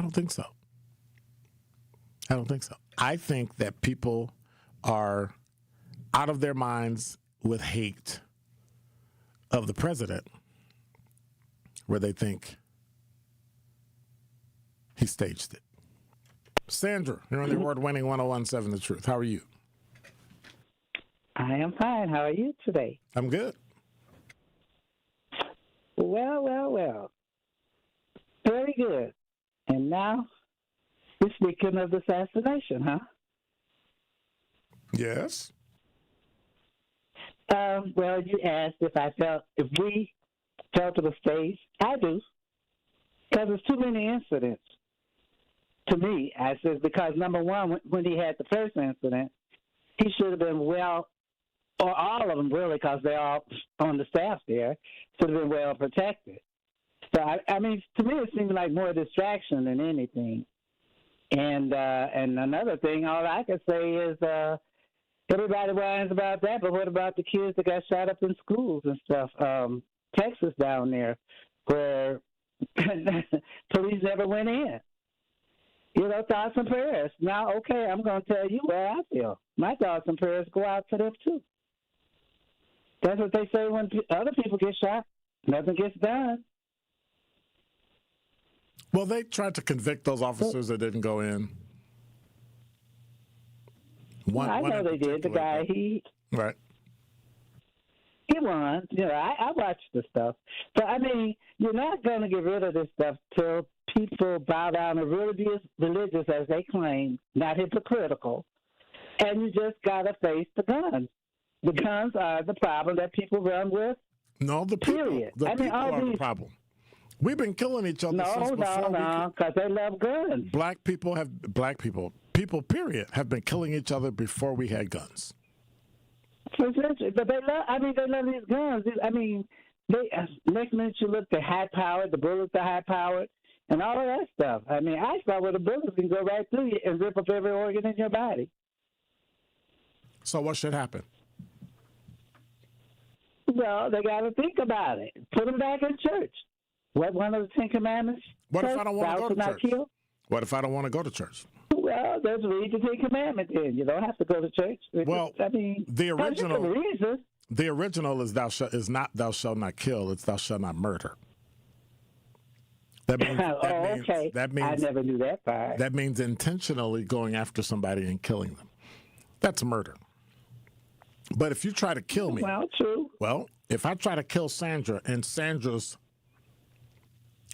don't think so. I don't think so. I think that people are out of their minds with hate of the president, where they think he staged it. Sandra, you're on the award-winning 1017 The Truth. How are you? I am fine. How are you today? I'm good. Well. Very good. And now, we're speaking of the assassination, huh? Yes. Well, you asked if we felt it was staged. I do. Because there's too many incidents. To me, I said, because number one, when he had the first incident, he should have been or all of them really, because they're all on the staff there, should have been well protected. So, I mean, to me, it seemed like more distraction than anything. And another thing, all I can say is everybody whines about that, but what about the kids that got shot up in schools and stuff? Texas down there, where police never went in. Thoughts and prayers. Now, okay, I'm going to tell you where I feel. My thoughts and prayers go out to them, too. That's what they say when other people get shot. Nothing gets done. Well, they tried to convict those officers that didn't go in. I know they did. The guy, Right. He won. I watched the stuff. So, I mean, you're not going to get rid of this stuff till people bow down and really be as religious as they claim, not hypocritical. And you just got to face the guns. The guns are the problem that people run with. No, the people are the problem. We've been killing each other since before. No, because they love guns. People, period, have been killing each other before we had guns. But they love these guns. I mean, next minute you look, they're high-powered, the bullets are high-powered, and all of that stuff. I mean, I saw where the bullets can go right through you and rip up every organ in your body. So what should happen? Well, they got to think about it. Put them back in church. What, one of the 10 Commandments? What if I don't want to go to church? Kill? What if I don't want to go to church? Well, just read the 10 Commandments then. You don't have to go to church. Well, I mean, the original is not thou shalt not kill. It's thou shalt not murder. That means, okay. That means, I never knew that part. That means intentionally going after somebody and killing them. That's murder. But if you try to kill me, true. Well, if I try to kill Sandra and Sandra's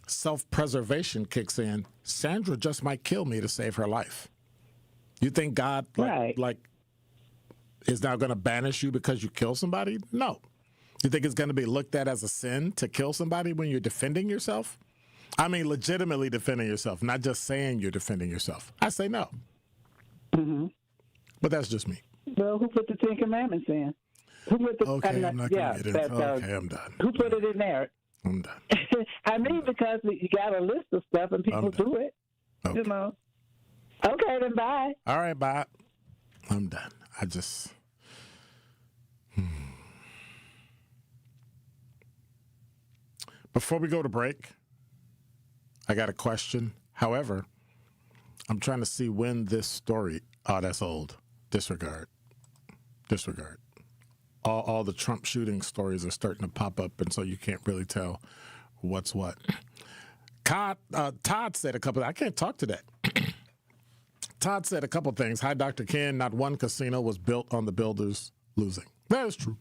self-preservation kicks in, Sandra just might kill me to save her life. You think God is now going to banish you because you kill somebody? No. You think it's going to be looked at as a sin to kill somebody when you're defending yourself? I mean, legitimately defending yourself, not just saying you're defending yourself. I say no. Mm-hmm. But that's just me. Well, who put the 10 Commandments in? Who put the, I'm not going to get into it. Okay, I'm done. Who put it in there? I'm done. I mean, because you got a list of stuff and people do it. Okay. Okay, then bye. All right, bye. I'm done. Before we go to break, I got a question. However, I'm trying to see when this story. Oh, that's old. Disregard. All the Trump shooting stories are starting to pop up, and so you can't really tell what's what. Todd said a couple. I can't talk to that. Todd said a couple things. Hi, Dr. Ken. Not one casino was built on the builders losing. That is true.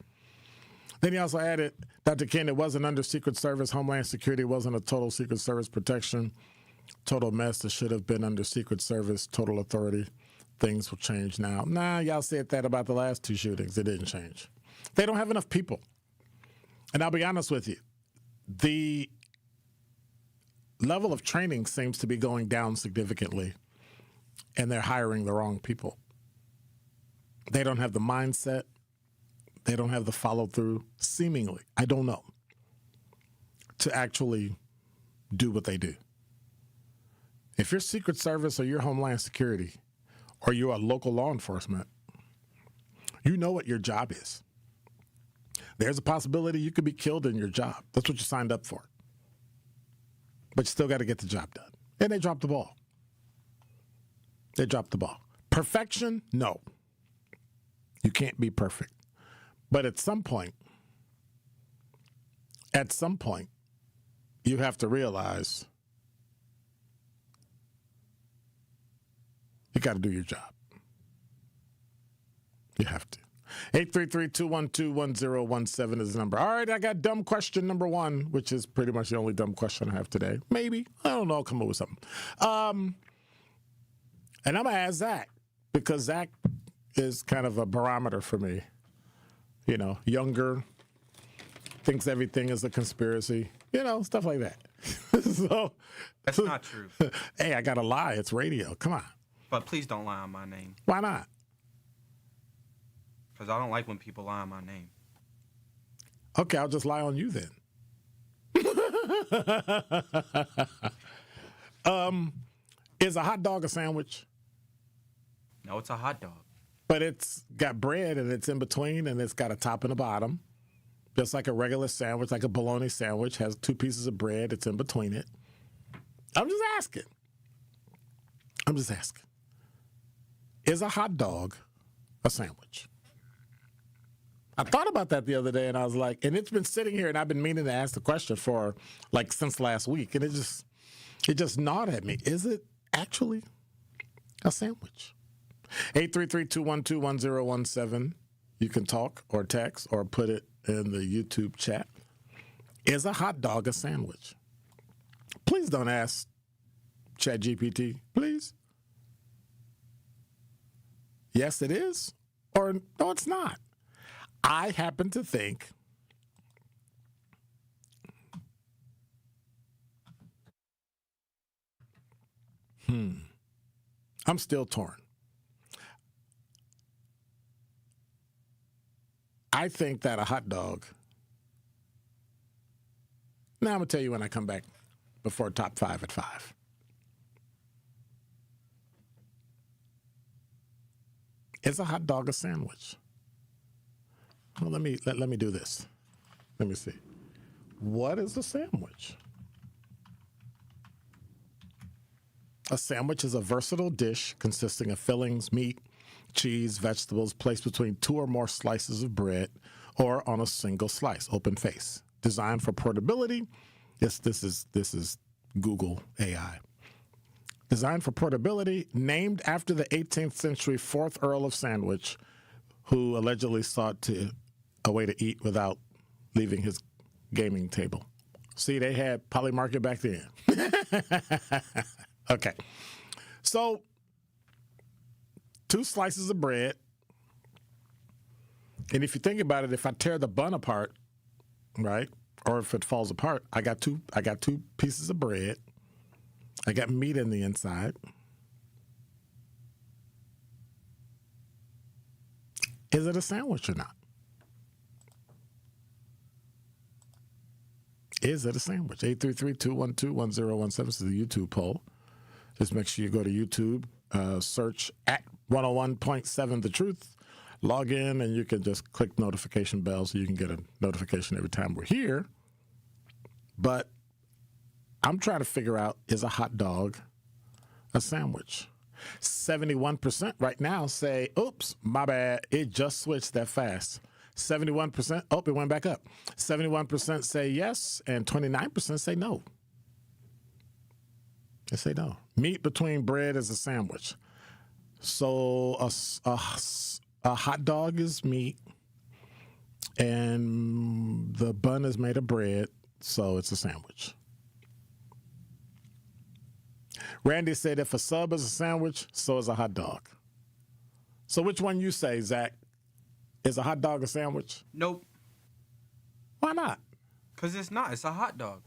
Then he also added, Dr. Ken, it wasn't under Secret Service. Homeland Security wasn't a total Secret Service protection. Total mess. It should have been under Secret Service, total authority. Things will change now. Nah, y'all said that about the last two shootings. It didn't change. They don't have enough people. And I'll be honest with you, the level of training seems to be going down significantly, and they're hiring the wrong people. They don't have the mindset. They don't have the follow-through, seemingly, I don't know, to actually do what they do. If you're Secret Service or you're Homeland Security or you're a local law enforcement, you know what your job is. There's a possibility you could be killed in your job. That's what you signed up for. But you still got to get the job done. And they dropped the ball. They dropped the ball. Perfection? No. You can't be perfect. But at some point, you have to realize you got to do your job. You have to. 833-212-1017 is the number. All right, I got dumb question number 1, which is pretty much the only dumb question I have today. Maybe. I don't know. I'll come up with something. And I'm going to ask Zach, because Zach is kind of a barometer for me. You know, younger, thinks everything is a conspiracy, you know, stuff like that. So that's not true. Hey, I got to lie. It's radio. Come on. But please don't lie on my name. Why not? Because I don't like when people lie on my name. Okay, I'll just lie on you then. Is a hot dog a sandwich? No, it's a hot dog. But it's got bread and it's in between and it's got a top and a bottom. Just like a regular sandwich, like a bologna sandwich, has 2 pieces of bread. It's in between it. I'm just asking. Is a hot dog a sandwich? I thought about that the other day, and I was like, and it's been sitting here, and I've been meaning to ask the question for, like, since last week, and it just gnawed at me. Is it actually a sandwich? 833-212-1017. You can talk or text or put it in the YouTube chat. Is a hot dog a sandwich? Please don't ask ChatGPT, please. Yes, it is, or no, it's not. I happen to think I'm still torn. I think that a hot dog. Now I'm going to tell you when I come back before top 5 at 5. Is a hot dog a sandwich? Well, let me do this. Let me see. What is a sandwich? A sandwich is a versatile dish consisting of fillings, meat, cheese, vegetables placed between 2 or more slices of bread or on a single slice, open face. Designed for portability. Yes, this is Google AI. Designed for portability, named after the 18th century 4th Earl of Sandwich, who allegedly sought a way to eat without leaving his gaming table. See, they had Polymarket back then. Okay. So, 2 slices of bread. And if you think about it, if I tear the bun apart, right, or if it falls apart, I got two pieces of bread. I got meat in the inside. Is it a sandwich or not? Is it a sandwich? 833-212-1017 is the YouTube poll. Just make sure you go to YouTube, search at 101.7 The Truth, log in, and you can just click notification bell so you can get a notification every time we're here. But I'm trying to figure out, is a hot dog a sandwich? 71% right now say, oops, my bad, it just switched that fast. 71%, oh, it went back up. 71% say yes, and 29% say no. They say no. Meat between bread is a sandwich. So a hot dog is meat, and the bun is made of bread, so it's a sandwich. Randy said if a sub is a sandwich, so is a hot dog. So which one you say, Zach? Is a hot dog a sandwich? Nope. Why not? Because it's not. It's a hot dog.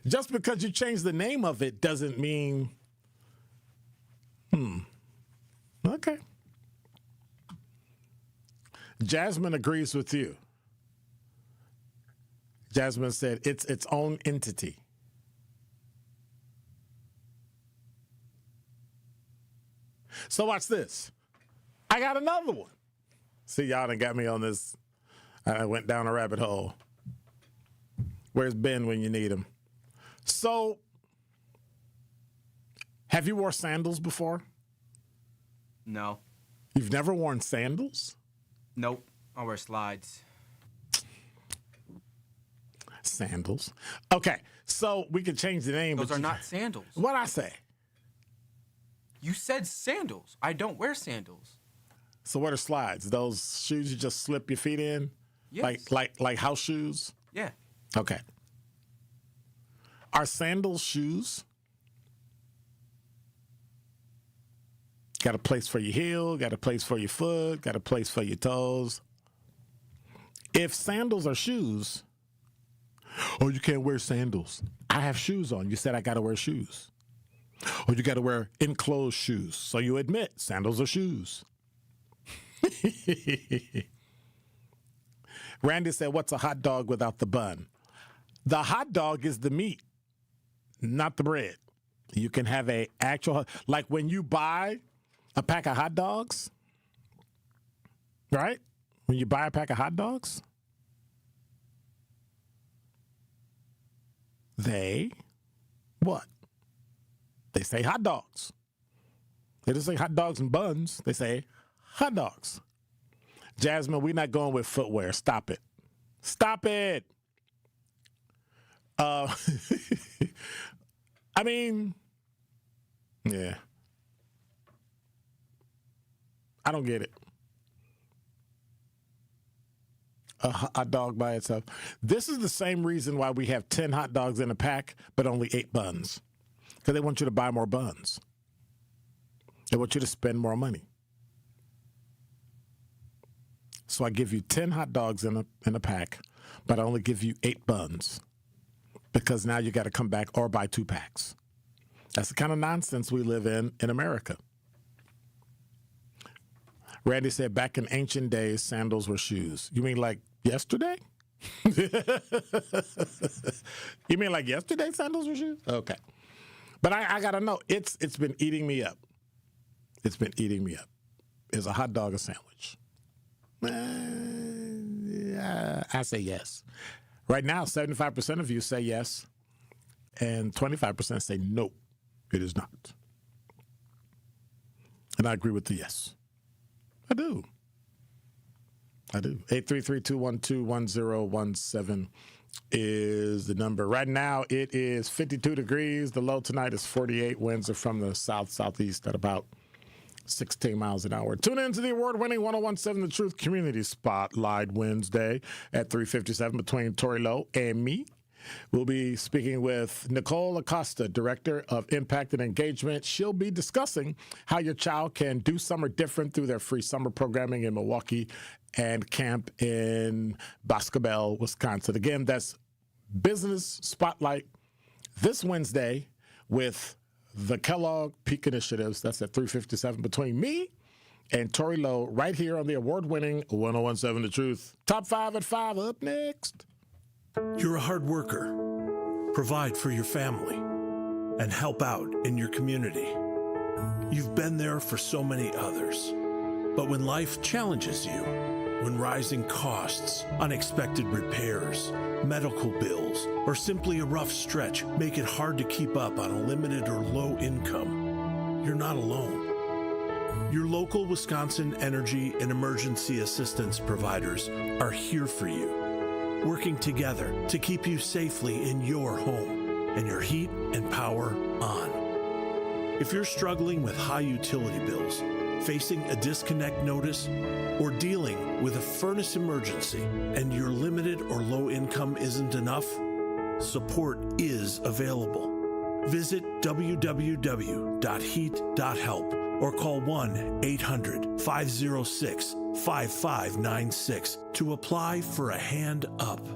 Just because you change the name of it doesn't mean... Okay. Jasmine agrees with you. Jasmine said it's its own entity. So watch this. I got another one. See, y'all done got me on this. I went down a rabbit hole. Where's Ben when you need him? So Have you worn sandals before? No. You've never worn sandals? Nope. I wear slides. Sandals. Okay, so we can change the name. Those are not sandals. What'd I say? You said sandals. I don't wear sandals. So what are slides? Those shoes you just slip your feet in? Yes. Like house shoes? Yeah. Okay. Are sandals shoes? Got a place for your heel, got a place for your foot, got a place for your toes. If sandals are shoes, oh, you can't wear sandals. I have shoes on. You said I got to wear shoes. Or you got to wear enclosed shoes. So you admit sandals are shoes. Randy said, what's a hot dog without the bun? The hot dog is the meat, not the bread. You can have a actual, like when you buy a pack of hot dogs, right? When you buy a pack of hot dogs, they, what? They say hot dogs. They don't say hot dogs and buns. They say hot dogs. Jasmine, we're not going with footwear. Stop it. Stop it. I mean, yeah. I don't get it. A hot dog by itself. This is the same reason why we have 10 hot dogs in a pack, but only 8 buns. Because they want you to buy more buns. They want you to spend more money. So I give you 10 hot dogs in a pack, but I only give you 8 buns. Because now you got to come back or buy 2 packs. That's the kind of nonsense we live in America. Randy said back in ancient days, sandals were shoes. You mean like yesterday? You mean like yesterday sandals were shoes? Okay. But I got to know, it's been eating me up. It's been eating me up. Is a hot dog a sandwich? I say yes. Right now, 75% of you say yes, and 25% say no, it is not. And I agree with the yes. I do. 833-212-1017 is the number. Right now, it is 52 degrees. The low tonight is 48. Winds are from the south-southeast at about 16 miles an hour. Tune in to the award-winning 1017 The Truth Community Spotlight Wednesday at 3:57 between Tori Lowe and me. We'll be speaking with Nicole Acosta, Director of Impact and Engagement. She'll be discussing how your child can do summer different through their free summer programming in Milwaukee and camp in Boscobel, Wisconsin. Again, that's Business Spotlight this Wednesday with the Kellogg Peak Initiatives. That's at 3:57 between me and Tori Lowe right here on the award-winning 1017 The Truth. Top 5 at 5 up next. You're a hard worker. Provide for your family and help out in your community. You've been there for so many others. But when life challenges you, when rising costs, unexpected repairs, medical bills, or simply a rough stretch make it hard to keep up on a limited or low income, you're not alone. Your local Wisconsin energy and emergency assistance providers are here for you, working together to keep you safely in your home and your heat and power on. If you're struggling with high utility bills, facing a disconnect notice, or dealing with a furnace emergency and your limited or low income isn't enough, support is available. Visit www.heat.help or call 1-800-506-5596 to apply for a hand up.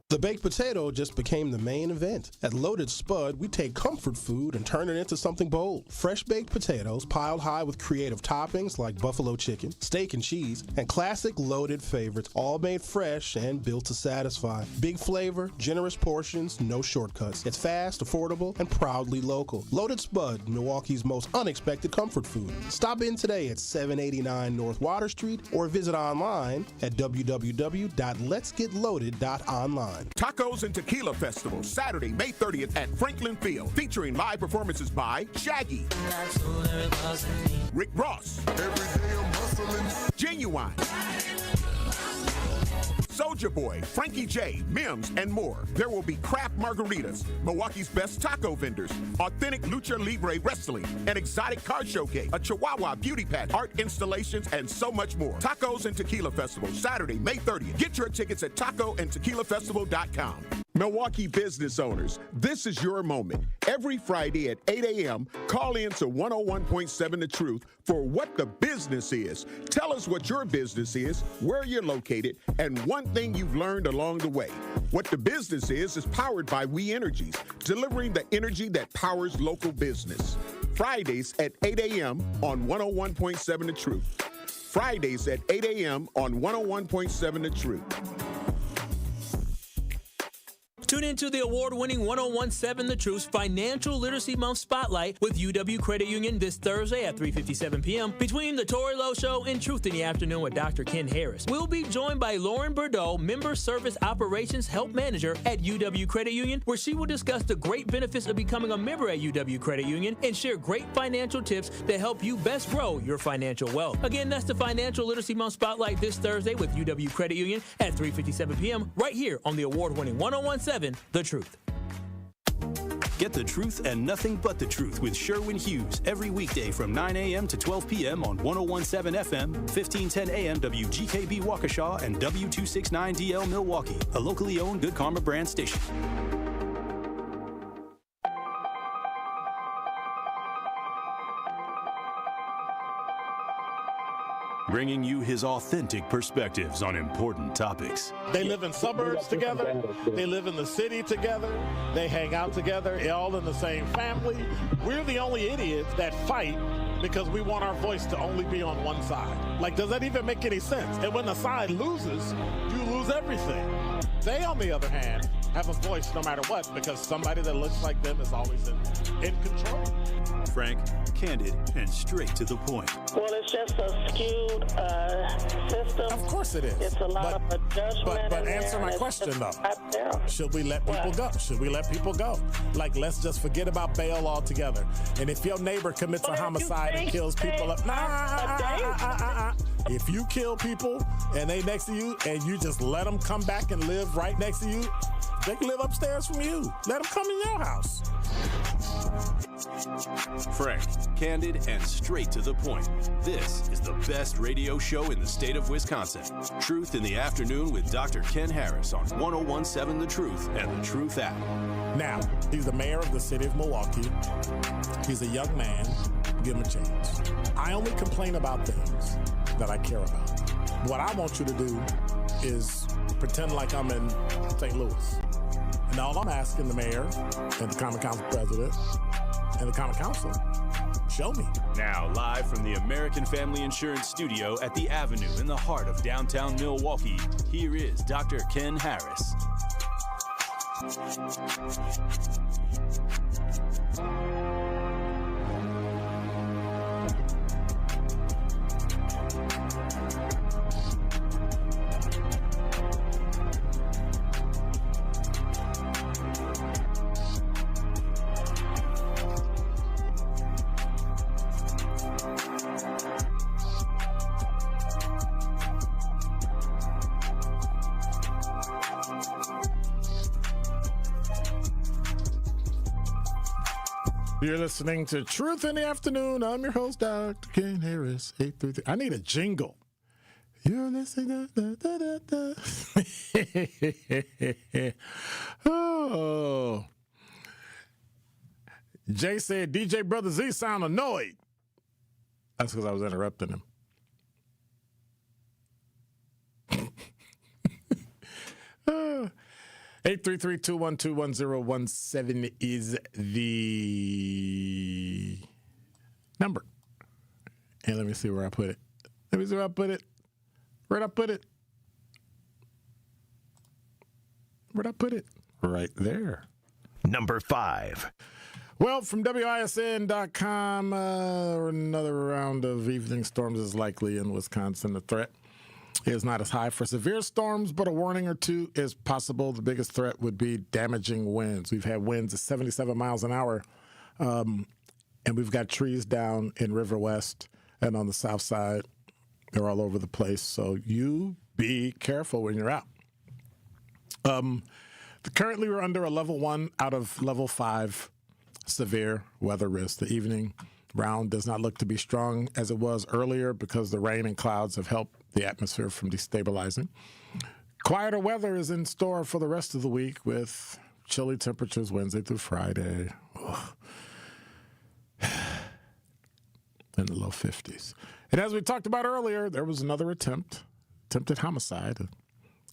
The baked potato just became the main event. At Loaded Spud, we take comfort food and turn it into something bold. Fresh baked potatoes piled high with creative toppings like buffalo chicken, steak and cheese, and classic loaded favorites, all made fresh and built to satisfy. Big flavor, generous portions, no shortcuts. It's fast, affordable, and proudly local. Loaded Spud, Milwaukee's most unexpected comfort food. Stop in today at 789 North Water Street or visit online at www.letsgetloaded.online. Spud. Tacos and Tequila Festival, Saturday, May 30th at Franklin Field, featuring live performances by Shaggy, Rick Ross, Genuine, Soulja Boy, Frankie J, Mims, and more. There will be craft margaritas, Milwaukee's best taco vendors, authentic lucha libre wrestling, an exotic car showcase, a Chihuahua beauty pageant, art installations, and so much more. Tacos and Tequila Festival, Saturday, May 30th. Get your tickets at tacoandtequilafestival.com. Milwaukee business owners, this is your moment. Every Friday at 8 a.m., call in to 101.7 The Truth for What the Business Is. Tell us what your business is, where you're located, and one thing you've learned along the way. What the Business is powered by We Energies, delivering the energy that powers local business. Fridays at 8 a.m. on 101.7 The Truth. Fridays at 8 a.m. on 101.7 The Truth. Tune into the award-winning 1017 The Truth's Financial Literacy Month Spotlight with UW Credit Union this Thursday at 3:57 p.m. between The Tori Lowe Show and Truth in the Afternoon with Dr. Ken Harris. We'll be joined by Lauren Bordeaux, Member Service Operations Help Manager at UW Credit Union, where she will discuss the great benefits of becoming a member at UW Credit Union and share great financial tips that help you best grow your financial wealth. Again, that's the Financial Literacy Month Spotlight this Thursday with UW Credit Union at 3:57 p.m. right here on the award-winning 1017 The Truth. Get the truth and nothing but the truth with Sherwin Hughes every weekday from 9 a.m. to 12 p.m. on 1017 FM, 1510 a.m. WGKB Waukesha, and W269DL Milwaukee, a locally owned Good Karma brand station. Bringing you his authentic perspectives on important topics. They live in suburbs together. They live in the city together. They hang out together, all in the same family. We're the only idiots that fight because we want our voice to only be on one side. Like, does that even make any sense? And when the side loses, you lose everything. They, on the other hand, have a voice no matter what because somebody that looks like them is always in control. Frank, candid, and straight to the point. Well, it's just a skewed system. Of course it is. It's a lot of judgment. But answer my question, though. Should we let people go? Should we let people go? Like, let's just forget about bail altogether. And if your neighbor commits a homicide and kills people up, if you kill people and they next to you and you just let them come back and live right next to you, they can live upstairs from you. Let them come in your house. Frank, candid, and straight to the point. This is the best radio show in the state of Wisconsin. Truth in the Afternoon with Dr. Ken Harris on 1017 The Truth and The Truth app. Now, he's the mayor of the city of Milwaukee. He's a young man. Give him a chance. I only complain about things that I care about. What I want you to do is pretend like I'm in St. Louis. And all I'm asking the mayor and the Common Council president and the Common Council, show me. Now, live from the American Family Insurance Studio at the Avenue in the heart of downtown Milwaukee, here is Dr. Ken Harris. You're listening to Truth in the Afternoon. I'm your host, Dr. Ken Harris. 833. I need a jingle. You're listening to Oh. Jay said, DJ Brother Z sound annoyed. That's because I was interrupting him. Oh. 833-212-1017 is the number. And let me see where I put it. Where'd I put it? Where'd I put it? Right there. Number 5. Well, from WISN.com, another round of evening storms is likely in Wisconsin, a threat. is not as high for severe storms, but a warning or two is possible. The biggest threat would be damaging winds. We've had winds of 77 miles an hour, and we've got trees down in River West and on the south side. They're all over the place, so you be careful when you're out. Currently, we're under a level 1 out of level 5 severe weather risk. The evening round does not look to be strong as it was earlier because the rain and clouds have helped the atmosphere from destabilizing. Quieter weather is in store for the rest of the week with chilly temperatures Wednesday through Friday. In the low 50s. And as we talked about earlier, there was another attempted homicide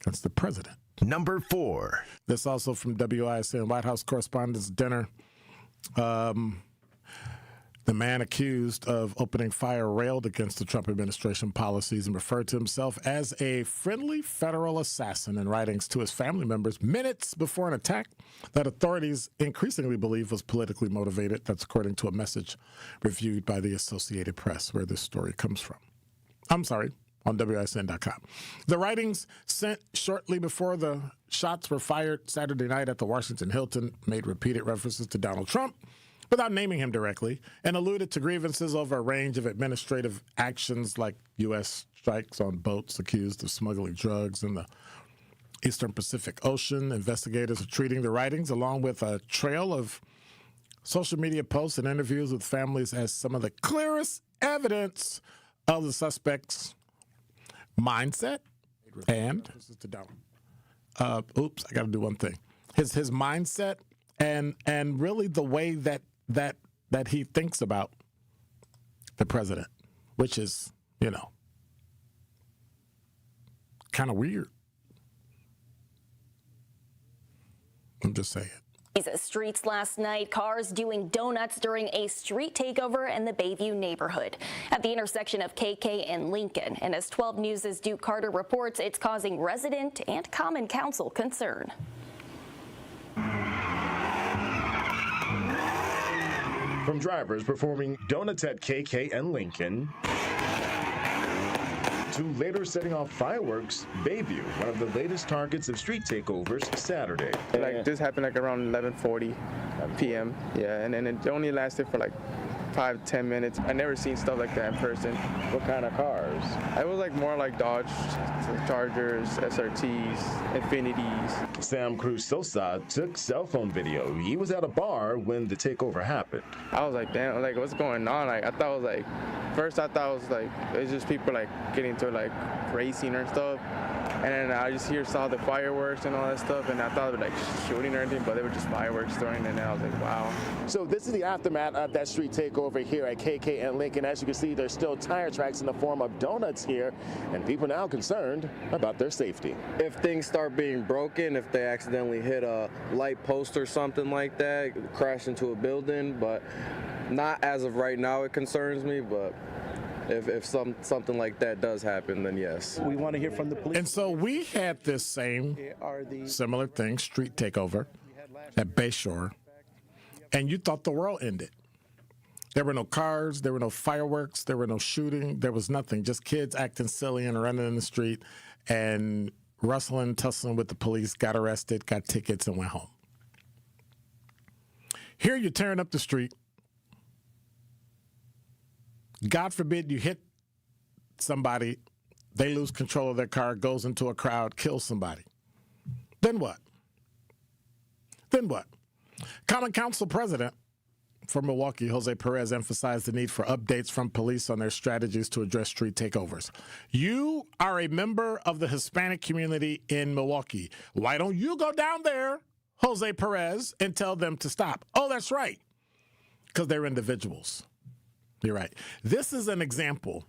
against the president. Number 4. This also from WISN White House Correspondents' Dinner. The man accused of opening fire railed against the Trump administration policies and referred to himself as a friendly federal assassin in writings to his family members minutes before an attack that authorities increasingly believe was politically motivated. That's according to a message reviewed by the Associated Press, where this story comes from. I'm sorry, on WISN.com. The writings sent shortly before the shots were fired Saturday night at the Washington Hilton made repeated references to Donald Trump, without naming him directly, and alluded to grievances over a range of administrative actions like U.S. strikes on boats accused of smuggling drugs in the Eastern Pacific Ocean. Investigators are treating the writings, along with a trail of social media posts and interviews with families, as some of the clearest evidence of the suspect's mindset and I got to do one thing. His mindset and really the way that he thinks about the president, which is, kind of weird. I'm just saying. Streets last night, cars doing donuts during a street takeover in the Bayview neighborhood at the intersection of KK and Lincoln. And as 12 News' Duke Carter reports, it's causing resident and common council concern. From drivers performing donuts at KK and Lincoln to later setting off fireworks, Bayview, one of the latest targets of street takeovers Saturday. This happened around 11:40 p.m. Yeah, and then it only lasted for 5-10 minutes. I never seen stuff like that in person. What kind of cars? It was more like Dodge, Chargers, SRTs, Infinities. Sam Cruz Sosa took cell phone video. He was at a bar when the takeover happened. I was like, damn, what's going on? I thought it was first I thought it was it's just people getting to racing or stuff. And then I saw the fireworks and all that stuff, and I thought it was shooting or anything, but they were just fireworks throwing, and I was like, wow. So this is the aftermath of that street takeover here at KK and Lincoln. As you can see, there's still tire tracks in the form of donuts here, and people now concerned about their safety. If things start being broken, if they accidentally hit a light post or something like that, crash into a building, but not as of right now, it concerns me, but if something like that does happen, then yes. We want to hear from the police. And so we had this similar thing, street takeover at Bayshore, and you thought the world ended. There were no cars, there were no fireworks, there were no shooting, there was nothing, just kids acting silly and running in the street and rustling, tussling with the police, got arrested, got tickets, and went home. Here you're tearing up the street. God forbid you hit somebody, they lose control of their car, goes into a crowd, kills somebody. Then what? Common Council President for Milwaukee, Jose Perez, emphasized the need for updates from police on their strategies to address street takeovers. You are a member of the Hispanic community in Milwaukee. Why don't you go down there, Jose Perez, and tell them to stop? Oh, that's right, because they're individuals. You're right. This is an example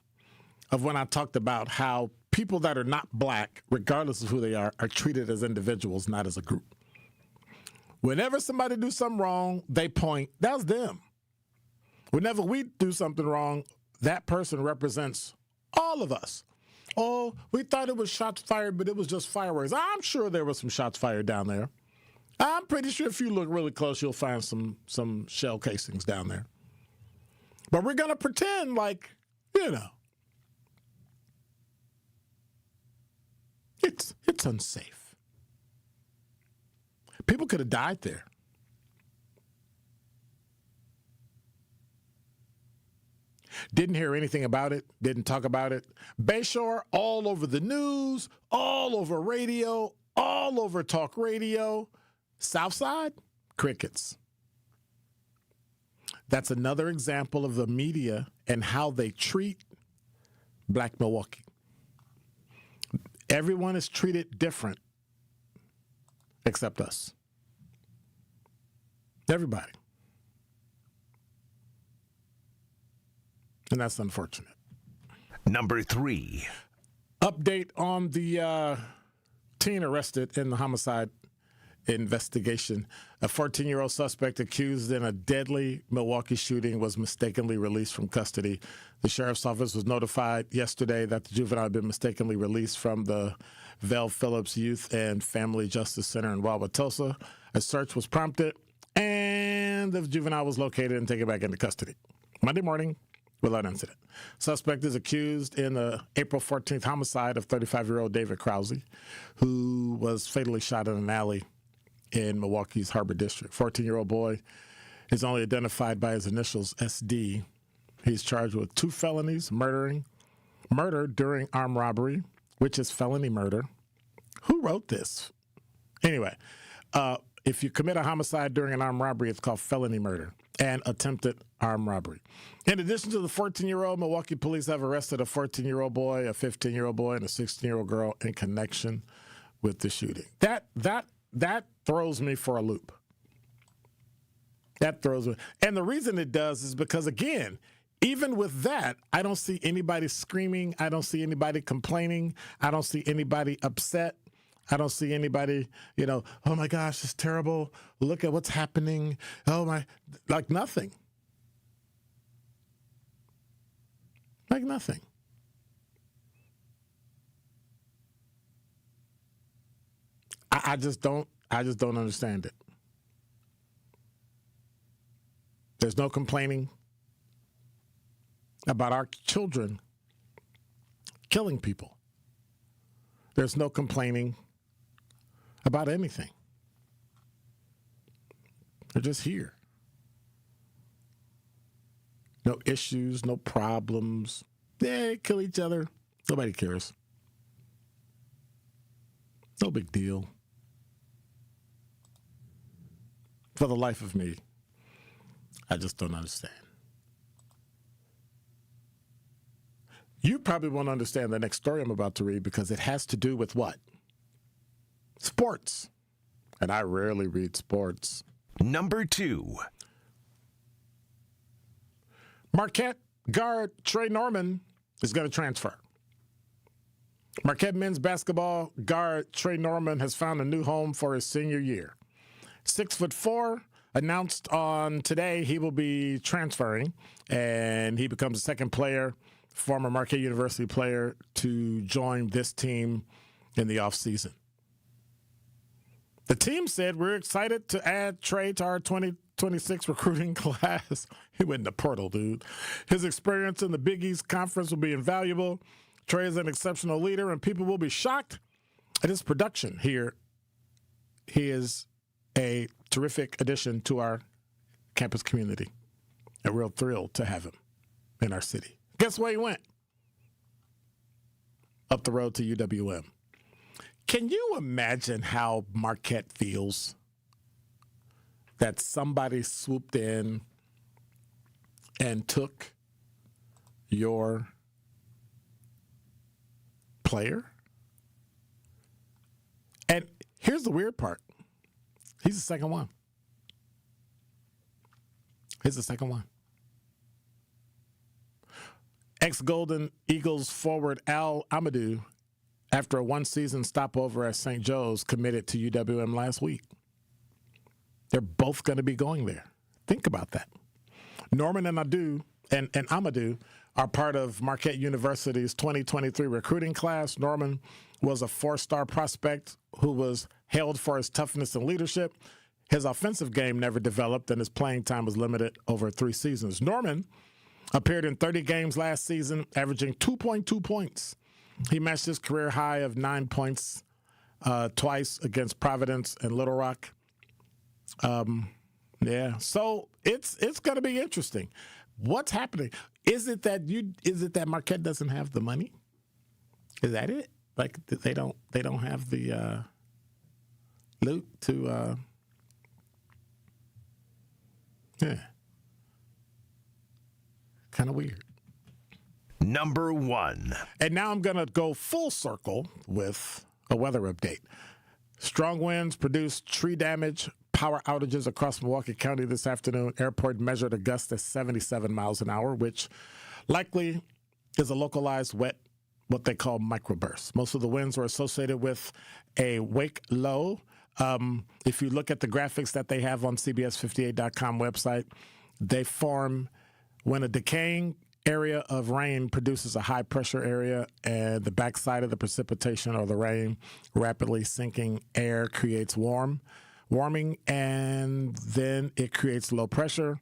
of when I talked about how people that are not black, regardless of who they are treated as individuals, not as a group. Whenever somebody do something wrong, they point, that's them. Whenever we do something wrong, that person represents all of us. Oh, we thought it was shots fired, but it was just fireworks. I'm sure there were some shots fired down there. I'm pretty sure if you look really close, you'll find some shell casings down there. But we're going to pretend It's unsafe. People could have died there. Didn't hear anything about it. Didn't talk about it. Bayshore, all over the news, all over radio, all over talk radio. Southside, crickets. That's another example of the media and how they treat Black Milwaukee. Everyone is treated different except us. Everybody. And that's unfortunate. Number 3. Update on the teen arrested in the homicide investigation. A 14-year-old suspect accused in a deadly Milwaukee shooting was mistakenly released from custody. The sheriff's office was notified yesterday that the juvenile had been mistakenly released from the Vel Phillips Youth and Family Justice Center in Wauwatosa. A search was prompted, and the juvenile was located and taken back into custody Monday morning without incident. Suspect is accused in the April 14th homicide of 35-year-old David Krause, who was fatally shot in an alley in Milwaukee's Harbor District. 14-year-old boy is only identified by his initials, SD. He's charged with 2 felonies, murder during armed robbery, which is felony murder. Who wrote this? Anyway, if you commit a homicide during an armed robbery, it's called felony murder and attempted armed robbery. In addition to the 14-year-old, Milwaukee police have arrested a 14-year-old boy, a 15-year-old boy, and a 16-year-old girl in connection with the shooting. That throws me for a loop. That throws me. And the reason it does is because, again, even with that, I don't see anybody screaming. I don't see anybody complaining. I don't see anybody upset. I don't see anybody, oh my gosh, it's terrible. Look at what's happening. Oh my, like nothing. Like nothing. I just don't understand it. There's no complaining about our children killing people. There's no complaining about anything. They're just here. No issues, no problems. They kill each other. Nobody cares. No big deal. For the life of me, I just don't understand. You probably won't understand the next story I'm about to read because it has to do with what? Sports. And I rarely read sports. Number 2. Marquette guard Trey Norman is going to transfer. Marquette men's basketball guard Trey Norman has found a new home for his senior year. 6'4", announced on today he will be transferring, and he becomes the second player, former Marquette University player, to join this team in the offseason. The team said, we're excited to add Trey to our 2026 recruiting class. He went in the portal, dude. His experience in the Big East Conference will be invaluable. Trey is an exceptional leader, and people will be shocked at his production here. He is a terrific addition to our campus community. A real thrill to have him in our city. Guess where he went? Up the road to UWM. Can you imagine how Marquette feels that somebody swooped in and took your player? And here's the weird part. He's the second one. He's the second one. Ex-Golden Eagles forward Al Amadou, after a one-season stopover at St. Joe's, committed to UWM last week. They're both going to be going there. Think about that. Norman and Amadou are part of Marquette University's 2023 recruiting class. Norman was a 4-star prospect who was hailed for his toughness and leadership. His offensive game never developed, and his playing time was limited over 3 seasons. Norman appeared in 30 games last season, averaging 2.2 points He matched his career high of 9 points twice against Providence and Little Rock. Yeah, so it's going to be interesting. What's happening? Is it that Marquette doesn't have the money? Is that it? Like they don't have the loot to yeah. Kind of weird. Number 1. And now I'm going to go full circle with a weather update. Strong winds produced tree damage, power outages across Milwaukee County this afternoon. Airport measured a gust of 77 miles an hour, which likely is a localized wet, what they call microburst. Most of the winds were associated with a wake low. If you look at the graphics that they have on CBS58.com website, they form when a decaying area of rain produces a high pressure area, and the backside of the precipitation or the rain, rapidly sinking air creates warming, and then it creates low pressure.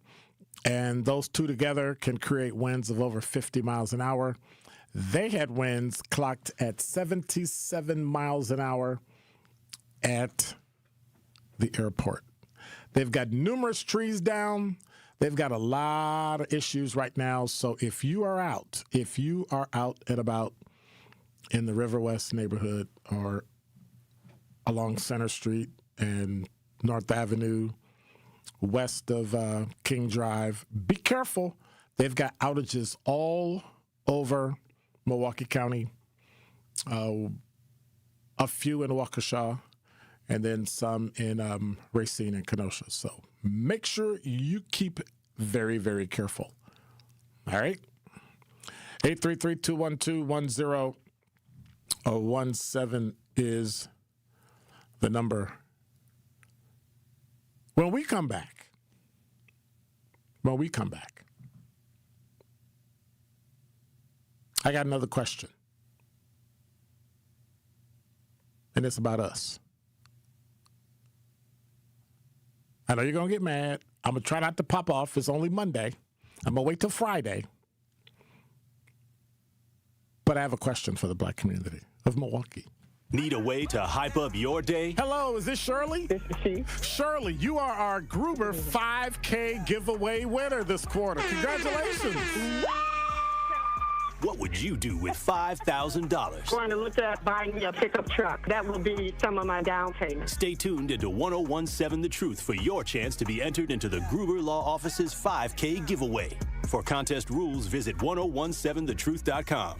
And those two together can create winds of over 50 miles an hour. They had winds clocked at 77 miles an hour at the airport. They've got numerous trees down. They've got a lot of issues right now. So if you are out and about in the River West neighborhood or along Center Street and North Avenue, west of King Drive, be careful. They've got outages all over Milwaukee County, a few in Waukesha, and then some in Racine and Kenosha. So make sure you keep very, very careful. All right? 833-212-1017 is the number. When we come back, I got another question. And it's about us. I know you're going to get mad. I'm going to try not to pop off. It's only Monday. I'm going to wait till Friday. But I have a question for the black community of Milwaukee. Need a way to hype up your day? Hello, is this Shirley? This is she. Shirley, you are our Gruber 5K giveaway winner this quarter. Congratulations. What would you do with $5,000? Going to look at buying me a pickup truck. That will be some of my down payment. Stay tuned into 1017 The Truth for your chance to be entered into the Gruber Law Office's 5K giveaway. For contest rules, visit 1017thetruth.com.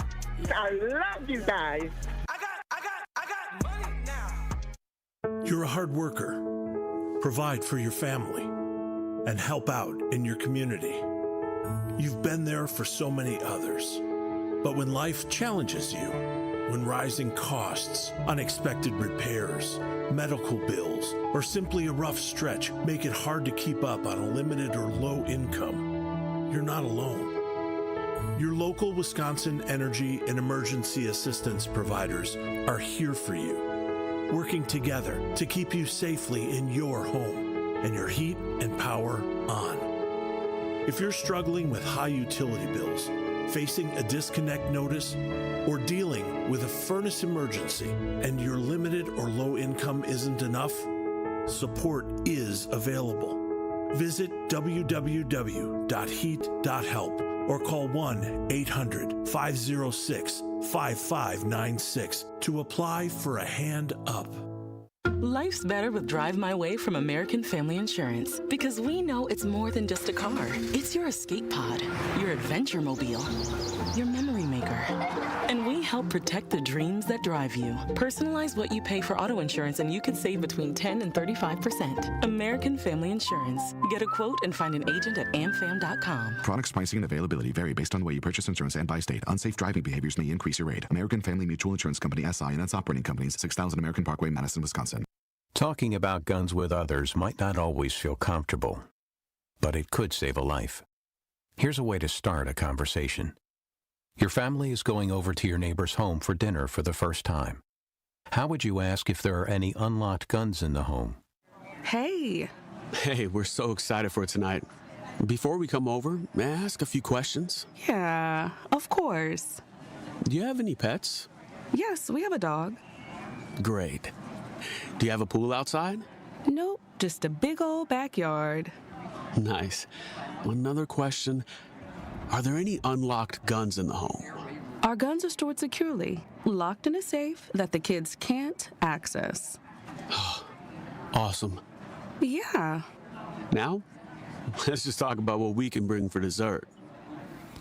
I love you guys. I got money now. You're a hard worker. Provide for your family and help out in your community. You've been there for so many others. But when life challenges you, when rising costs, unexpected repairs, medical bills, or simply a rough stretch make it hard to keep up on a limited or low income, you're not alone. Your local Wisconsin energy and emergency assistance providers are here for you, working together to keep you safely in your home and your heat and power on. If you're struggling with high utility bills, facing a disconnect notice, or dealing with a furnace emergency and your limited or low income isn't enough, support is available. Visit www.heat.help or call 1-800-506-5596 to apply for a hand up. Life's better with Drive My Way from American Family Insurance, because we know it's more than just a car. It's your escape pod, your adventure mobile, your memory maker. And we help protect the dreams that drive you. Personalize what you pay for auto insurance and you could save between 10 and 35%. American Family Insurance. Get a quote and find an agent at amfam.com. Products, pricing, and availability vary based on the way you purchase insurance and by state. Unsafe driving behaviors may increase your rate. American Family Mutual Insurance Company, SI, and its operating companies, 6000 American Parkway, Madison, Wisconsin. Talking about guns with others might not always feel comfortable, but it could save a life. Here's a way to start a conversation. Your family is going over to your neighbor's home for dinner for the first time. How would you ask if there are any unlocked guns in the home? Hey. Hey, we're so excited for tonight. Before we come over, may I ask a few questions? Yeah, of course. Do you have any pets? Yes, we have a dog. Great. Do you have a pool outside? Nope, just a big old backyard. Nice. Another question. Are there any unlocked guns in the home? Our guns are stored securely, locked in a safe that the kids can't access. Awesome. Yeah. Now, let's just talk about what we can bring for dessert.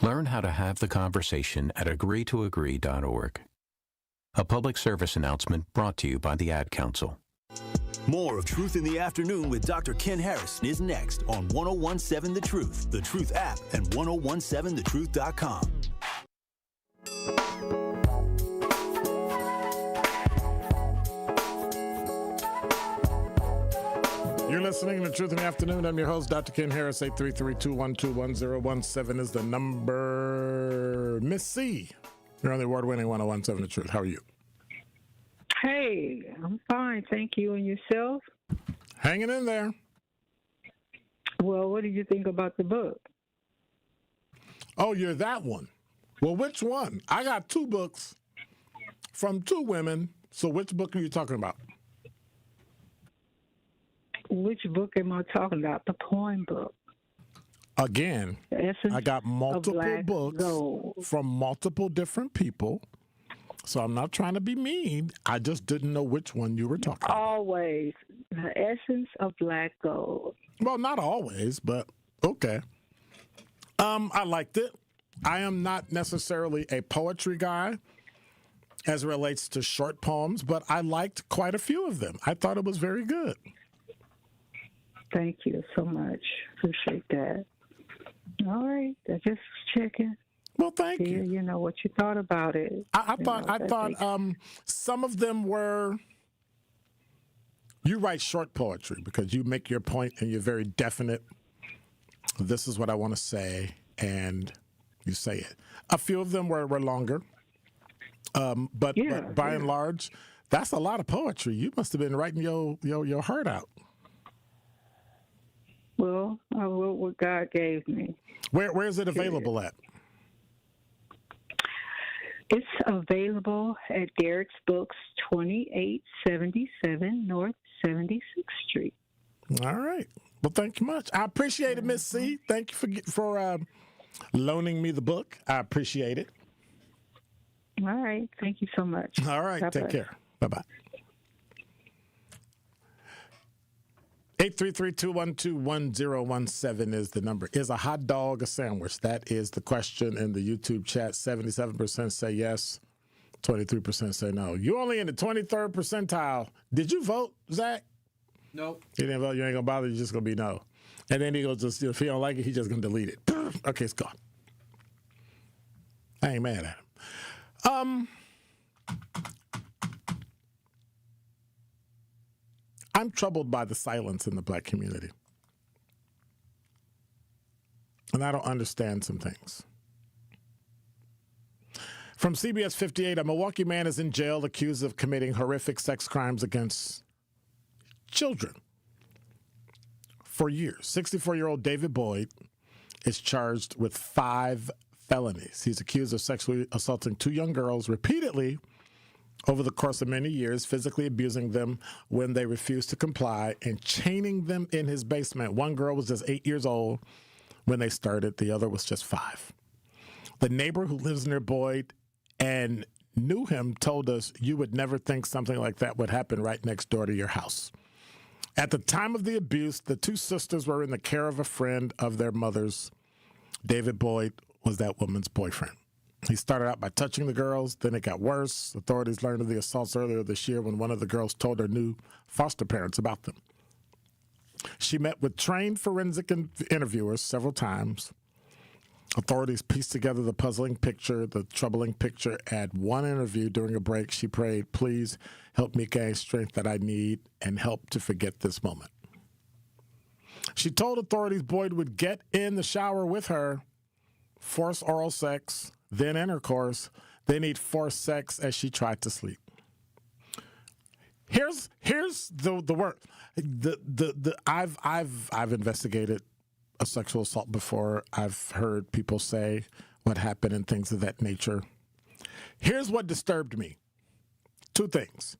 Learn how to have the conversation at agreetoagree.org. A public service announcement brought to you by the Ad Council. More of Truth in the Afternoon with Dr. Ken Harrison is next on 1017 The Truth, The Truth app, and 1017thetruth.com. You're listening to Truth in the Afternoon. I'm your host, Dr. Ken Harris. 833-212-1017 is the number. Miss C, you're on the award-winning 1017 The Truth. How are you? Hey, I'm fine. Thank you. And yourself? Hanging in there. Well, what did you think about the book? Oh, you're that one. Well, which one? I got two books from two women. So which book are you talking about? Which book am I talking about? The poem book. Again, I got multiple books from multiple different people. So I'm not trying to be mean. I just didn't know which one you were talking about. Always. The Essence of Black Gold. Well, not always, but okay. I liked it. I am not necessarily a poetry guy as it relates to short poems, but I liked quite a few of them. I thought it was very good. Thank you so much. Appreciate that. All right. I just checking. Well, thank you. You know what you thought about it. I thought some of them were. You write short poetry because you make your point and you're very definite. This is what I want to say, and you say it. A few of them were longer, but by and large, that's a lot of poetry. You must have been writing your heart out. Well, I wrote what God gave me. Where is it available at? It's available at Derek's Books, 2877 North 76th Street. All right. Well, thank you much. I appreciate it, Miss C. Thank you for loaning me the book. I appreciate it. All right. Thank you so much. All right. Bye-bye. Take care. Bye-bye. 833-212-1017 is the number. Is a hot dog a sandwich? That is the question in the YouTube chat. 77% say yes, 23% say no. You're only in the 23rd percentile. Did you vote, Zach? Nope. You didn't vote. You ain't going to bother. You're just going to be no. And then he goes, if he don't like it, he's just going to delete it. Okay, it's gone. I ain't mad at him. I'm troubled by the silence in the black community. And I don't understand some things. From CBS 58, a Milwaukee man is in jail accused of committing horrific sex crimes against children for years. 64-year-old David Boyd is charged with 5 felonies. He's accused of sexually assaulting 2 young girls repeatedly over the course of many years, physically abusing them when they refused to comply, and chaining them in his basement. One girl was just 8 years old when they started. The other was just 5. The neighbor who lives near Boyd and knew him told us, you would never think something like that would happen right next door to your house. At the time of the abuse, the 2 sisters were in the care of a friend of their mother's. David Boyd was that woman's boyfriend. He started out by touching the girls, then it got worse. Authorities learned of the assaults earlier this year when one of the girls told her new foster parents about them. She met with trained forensic interviewers several times. Authorities pieced together the puzzling picture, the troubling picture. At one interview during a break, she prayed, please help me gain strength that I need and help to forget this moment. She told authorities Boyd would get in the shower with her, force oral sex, then intercourse, then he'd force sex as she tried to sleep. Here's the word. I've investigated a sexual assault before. I've heard people say what happened and things of that nature. Here's what disturbed me. two things,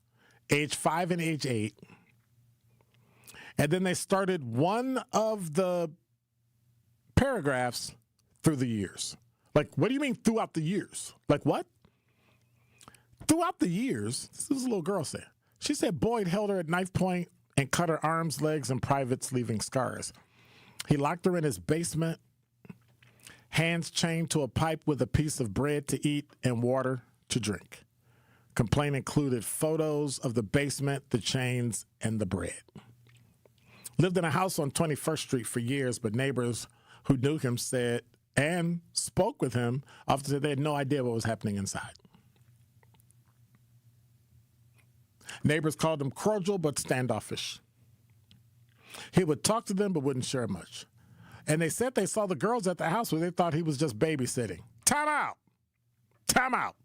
age 5 and age 8. And then they started one of the paragraphs through the years. Like, what do you mean throughout the years? Like, what? Throughout the years, this is a little girl said. She said Boyd held her at knife point and cut her arms, legs, and privates, leaving scars. He locked her in his basement, hands chained to a pipe with a piece of bread to eat and water to drink. Complaint included photos of the basement, the chains, and the bread. Lived in a house on 21st Street for years, but neighbors who knew him said and spoke with him often said they had no idea what was happening inside. Neighbors called him cordial but standoffish. He would talk to them but wouldn't share much. And they said they saw the girls at the house where they thought he was just babysitting. Time out. Time out.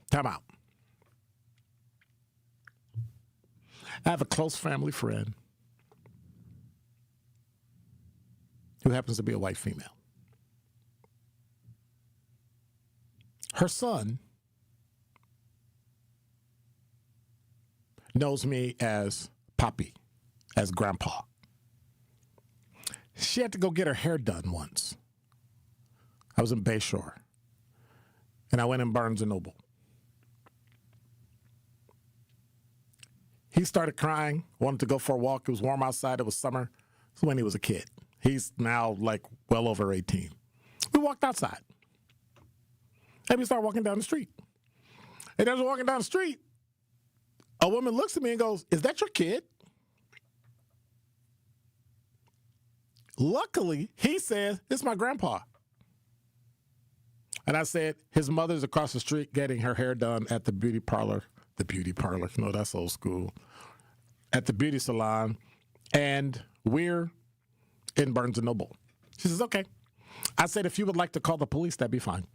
Time out. I have a close family friend who happens to be a white female. Her son knows me as Poppy, as Grandpa. She had to go get her hair done once. I was in Bayshore, and I went in Barnes & Noble. He started crying, wanted to go for a walk. It was warm outside. It was summer. This is when he was a kid. He's now like well over 18. We walked outside. And we started walking down the street. And as we're walking down the street, a woman looks at me and goes, "Is that your kid?" Luckily, he says, "It's my grandpa." And I said, his mother's across the street getting her hair done at the beauty parlor. The beauty parlor. No, that's old school. At the beauty salon. And we're in Barnes & Noble. She says, "Okay." I said, "If you would like to call the police, that'd be fine."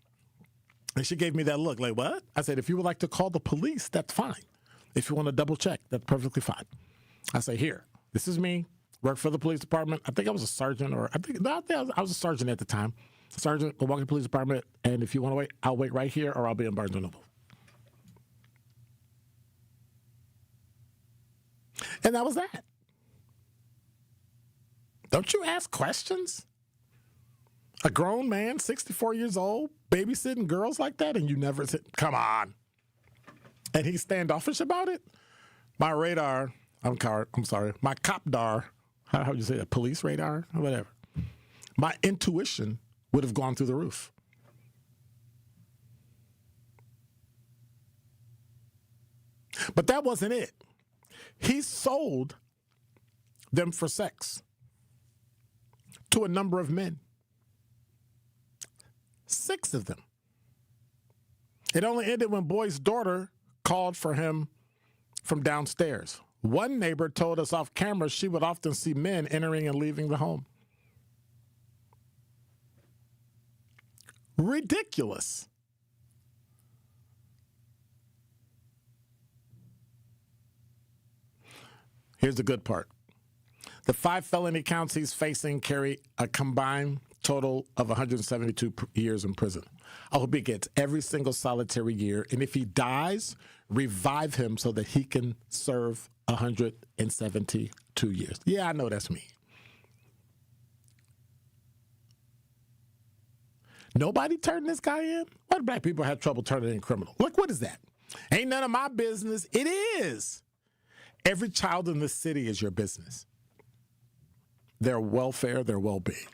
And she gave me that look, like, "What?" I said, "If you would like to call the police, that's fine. If you want to double check, that's perfectly fine." I say, "Here, this is me. Work for the police department." I think I was a sergeant, or I was a sergeant at the time. Sergeant, Milwaukee Police Department. And if you want to wait, I'll wait right here, or I'll be in Barnes & Noble. And that was that. Don't you ask questions? A grown man, 64 years old, babysitting girls like that, and you never said, "Come on." And he's standoffish about it? My radar, my copdar, how would you say that? Police radar? Or whatever. My intuition would have gone through the roof. But that wasn't it. He sold them for sex to a number of men. 6 of them. It only ended when Boyd's daughter called for him from downstairs. One neighbor told us off camera she would often see men entering and leaving the home. Ridiculous. Here's the good part. The 5 felony counts he's facing carry a combined total of 172 years in prison. I hope he gets every single solitary year, and if he dies, revive him so that he can serve 172 years. Yeah, I know that's me. Nobody turned this guy in? Why do black people have trouble turning in criminal? Look, what is that? Ain't none of my business. It is. Every child in this city is your business. Their welfare, their well-being.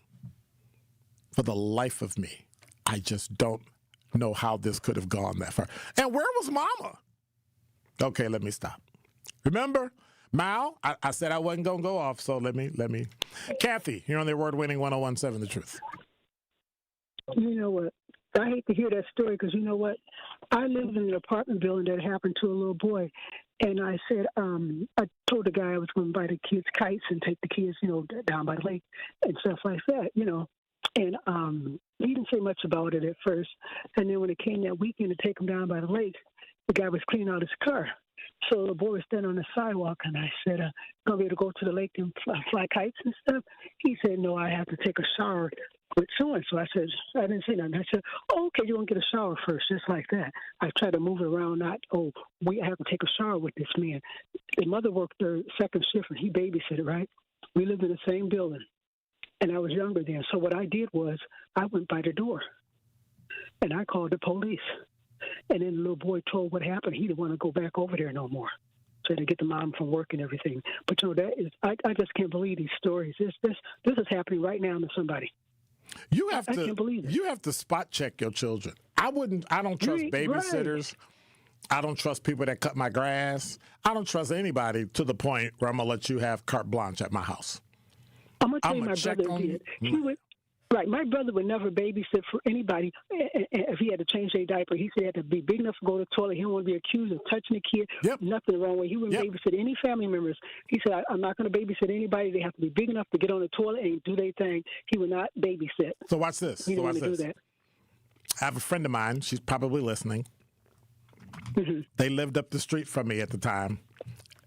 For the life of me, I just don't know how this could have gone that far. And where was Mama? Okay, let me stop. Remember, Mal, I said I wasn't going to go off, so let me. Kathy, you're on the award-winning 1017 The Truth. You know what? I hate to hear that story because you know what? I lived in an apartment building that happened to a little boy. And I said, I told the guy I was going to buy the kids kites and take the kids, down by the lake and stuff like that, And he didn't say much about it at first. And then when it came that weekend to take him down by the lake, the guy was cleaning out his car. So the boy was standing on the sidewalk, and I said, going to be able to go to the lake and fly kites and stuff? He said, "No, I have to take a shower with so-and-so. I said, I didn't say nothing. I said, oh, okay, you're going to get a shower first, just like that. I tried to move it around, I have to take a shower with this man. His mother worked their second shift, and he babysitted, right? We lived in the same building, and I was younger then. So what I did was I went by the door, and I called the police. And then the little boy told what happened. He didn't want to go back over there no more. So to get the mom from work and everything. But that is, I just can't believe these stories. This is happening right now to somebody. I can't believe it. You have to spot check your children. I don't trust babysitters. Right. I don't trust people that cut my grass. I don't trust anybody to the point where I'm gonna let you have carte blanche at my house. I'm gonna tell you, my brother did. He went. Right, my brother would never babysit for anybody if he had to change their diaper. He said he had to be big enough to go to the toilet. He didn't want to be accused of touching the kid. Yep. Nothing the wrong way. He wouldn't babysit any family members. He said, I'm not going to babysit anybody. They have to be big enough to get on the toilet and do their thing. He would not babysit. So watch this. He didn't want to do that. I have a friend of mine. She's probably listening. Mm-hmm. They lived up the street from me at the time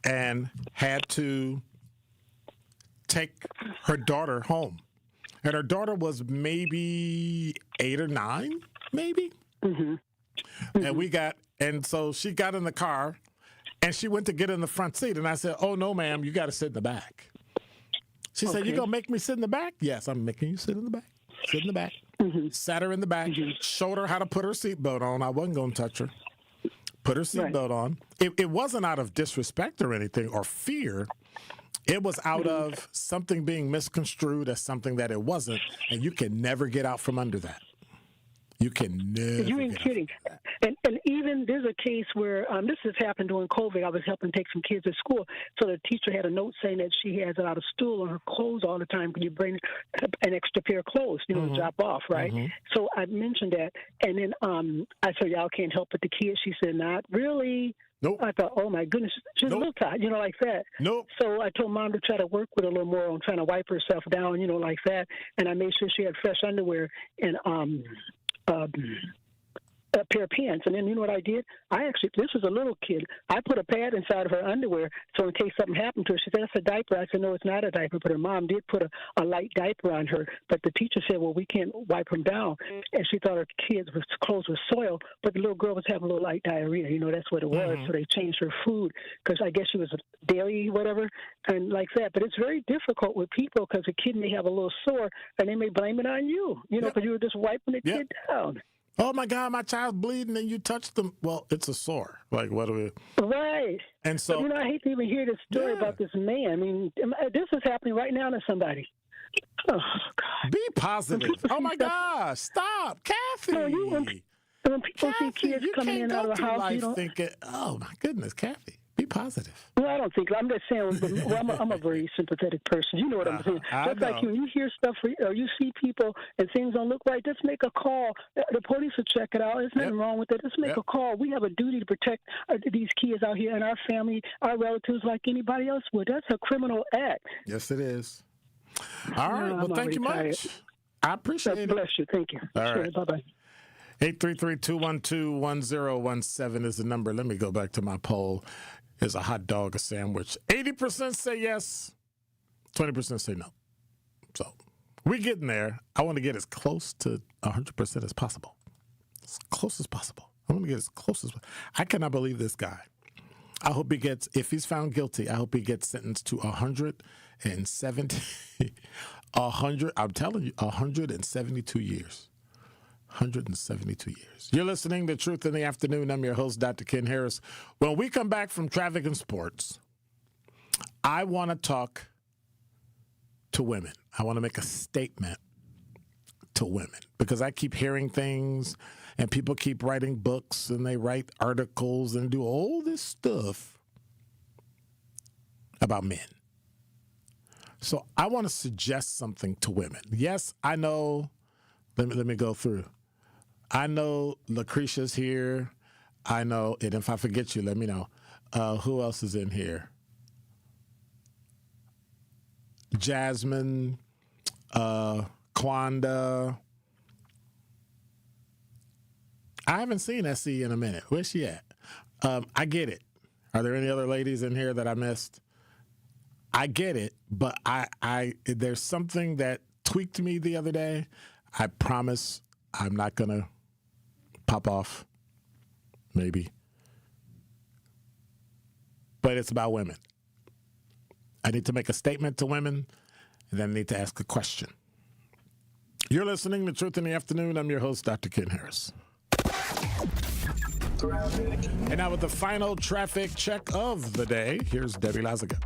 and had to take her daughter home. And her daughter was maybe 8 or 9, maybe. Mm-hmm. Mm-hmm. And so she got in the car, and she went to get in the front seat. And I said, oh, no, ma'am, you got to sit in the back. She said, you going to make me sit in the back? Yes, I'm making you sit in the back. Sit in the back. Mm-hmm. Sat her in the back, showed her how to put her seatbelt on. I wasn't going to touch her. Put her seatbelt on. It wasn't out of disrespect or anything or fear. It was out of something being misconstrued as something that it wasn't, and you can never get out from under that. You can never. You ain't kidding. And even there's a case where this has happened during COVID. I was helping take some kids to school, so the teacher had a note saying that she has a lot of stool on her clothes all the time. Can you bring an extra pair of clothes, to drop off, right? Mm-hmm. So I mentioned that, and then I said, y'all can't help but the kids. She said, not really. Nope. I thought, oh my goodness, she's a little tired, like that. Nope. So I told Mom to try to work with her a little more on trying to wipe herself down, like that. And I made sure she had fresh underwear and a pair of pants. And then you know what I did? This was a little kid. I put a pad inside of her underwear so in case something happened to her. She said, that's a diaper. I said, no, it's not a diaper. But her mom did put a light diaper on her. But the teacher said, well, we can't wipe them down. And she thought her clothes were soiled. But the little girl was having a little light diarrhea. That's what it was. So they changed her food because I guess she was dairy, whatever, and like that. But it's very difficult with people because a kid may have a little sore and they may blame it on you, because you were just wiping the kid down. Oh, my God, my child's bleeding, and you touched them. Well, it's a sore. Like, what do we... Right. And so... But, I hate to even hear this story about this man. I mean, this is happening right now to somebody. Oh, God. Be positive. Oh, my gosh. Stop. Kathy. No, when people see kids coming in out of the house, you don't... Thinking, oh, my goodness, Kathy. Be positive. Well, I don't think. I'm just saying. I'm a very sympathetic person. You know what I'm saying. Just like you hear stuff or you see people and things don't look right. Just make a call. The police will check it out. There's nothing wrong with it. Just make a call. We have a duty to protect these kids out here and our family, our relatives, like anybody else would. That's a criminal act. Yes, it is. All right. Well, thank you much. I appreciate it. Bless you. Thank you. All right. Bye bye. 833-212-1017 is the number. Let me go back to my poll. Is a hot dog a sandwich? 80% say yes, 20% say no. So we're getting there. I want to get as close to 100% as possible. As close as possible. I want to get as close as possible. I cannot believe this guy. I hope he gets, if he's found guilty, I hope he gets sentenced to 170, I'm telling you, 172 years. 172 years. You're listening to Truth in the Afternoon. I'm your host, Dr. Ken Harris. When we come back from Traffic and Sports, I want to talk to women. I want to make a statement to women because I keep hearing things and people keep writing books and they write articles and do all this stuff about men. So I want to suggest something to women. Yes, I know. Let me go through. I know Lucretia's here. I know, and if I forget you, let me know. Who else is in here? Jasmine, Quanda. I haven't seen SC in a minute. Where's she at? I get it. Are there any other ladies in here that I missed? I get it, but I there's something that tweaked me the other day. I promise I'm not going to pop off. Maybe. But it's about women. I need to make a statement to women, and then I need to ask a question. You're listening to Truth in the Afternoon. I'm your host, Dr. Ken Harris. And now with the final traffic check of the day, here's Debbie Lazaga.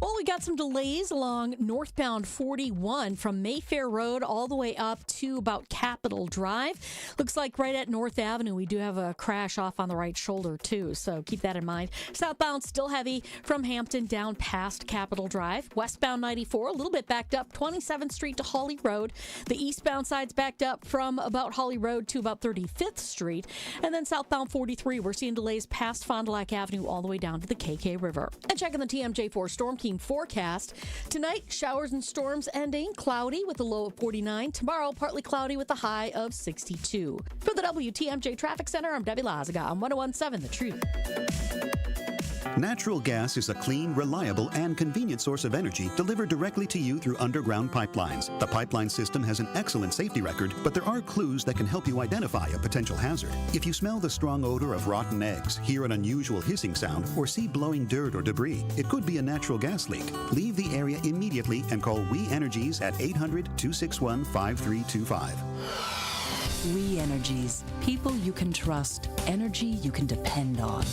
Well, we got some delays along northbound 41 from Mayfair Road all the way up to about Capitol Drive. Looks like right at North Avenue, we do have a crash off on the right shoulder, too, so keep that in mind. Southbound still heavy from Hampton down past Capitol Drive. Westbound 94, a little bit backed up, 27th Street to Holly Road. The eastbound side's backed up from about Holly Road to about 35th Street. And then southbound 43, we're seeing delays past Fond du Lac Avenue all the way down to the KK River. And checking the TMJ4 Storm Team forecast. Tonight, showers and storms ending, cloudy with a low of 49. Tomorrow, partly cloudy with a high of 62. For the WTMJ Traffic Center, I'm Debbie Lazaga on 101.7 The Truth. Natural gas is a clean, reliable, and convenient source of energy delivered directly to you through underground pipelines. The pipeline system has an excellent safety record, but there are clues that can help you identify a potential hazard. If you smell the strong odor of rotten eggs, hear an unusual hissing sound, or see blowing dirt or debris, it could be a natural gas leak. Leave the area immediately and call We Energies at 800-261-5325. We Energies. People you can trust. Energy you can depend on.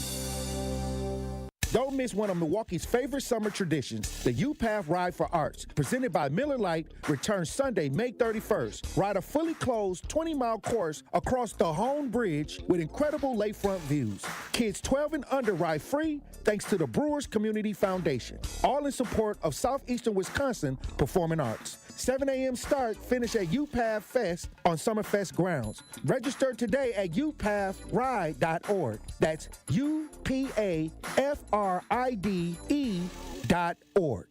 Don't miss one of Milwaukee's favorite summer traditions, the U-Path Ride for Arts, presented by Miller Lite, returns Sunday, May 31st. Ride a fully closed 20-mile course across the Hone Bridge with incredible lakefront views. Kids 12 and under ride free thanks to the Brewers Community Foundation. All in support of Southeastern Wisconsin Performing Arts. 7 a.m. start, finish at UPath Fest on Summerfest grounds. Register today at upathride.org. That's UPAFRIDE.org.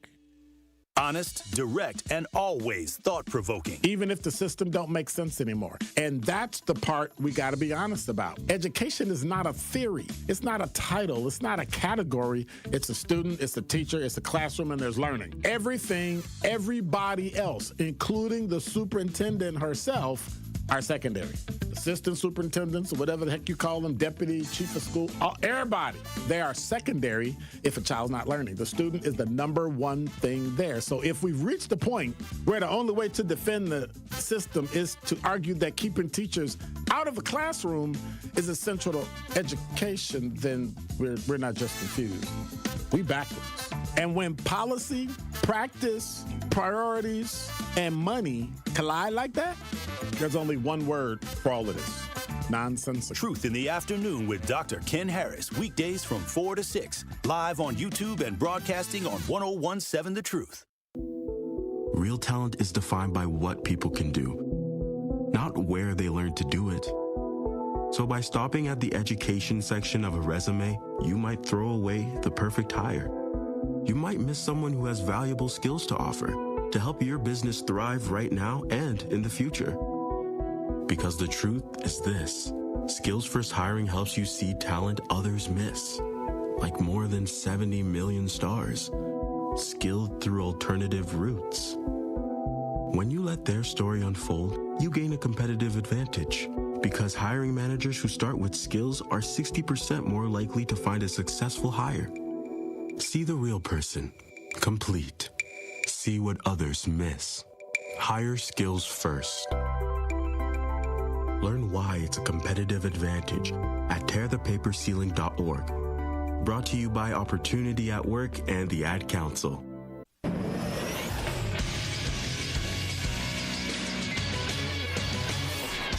Honest, direct, and always thought-provoking. Even if the system don't make sense anymore. And that's the part we got to be honest about. Education is not a theory. It's not a title. It's not a category. It's a student, it's a teacher, it's a classroom, and there's learning. Everything, everybody else, including the superintendent herself, are secondary. Assistant superintendents, or whatever the heck you call them, deputy, chief of school, everybody, they are secondary if a child's not learning. The student is the number one thing there. So if we've reached the point where the only way to defend the system is to argue that keeping teachers out of the classroom is essential to education, then we're not just confused. We backwards. And when policy, practice, priorities, and money collide like that, there's only one word for all of this. Nonsensical. Truth in the Afternoon with Dr. Ken Harris. Weekdays from 4 to 6. Live on YouTube and broadcasting on 101.7 The Truth. Real talent is defined by what people can do, not where they learn to do it. So by stopping at the education section of a resume, you might throw away the perfect hire. You might miss someone who has valuable skills to offer to help your business thrive right now and in the future. Because the truth is this: Skills First Hiring helps you see talent others miss, like more than 70 million stars, skilled through alternative routes. When you let their story unfold, you gain a competitive advantage, because hiring managers who start with skills are 60% more likely to find a successful hire. See the real person, complete. See what others miss. Hire skills first. Learn why it's a competitive advantage at tearthepaperceiling.org. Brought to you by Opportunity at Work and the Ad Council.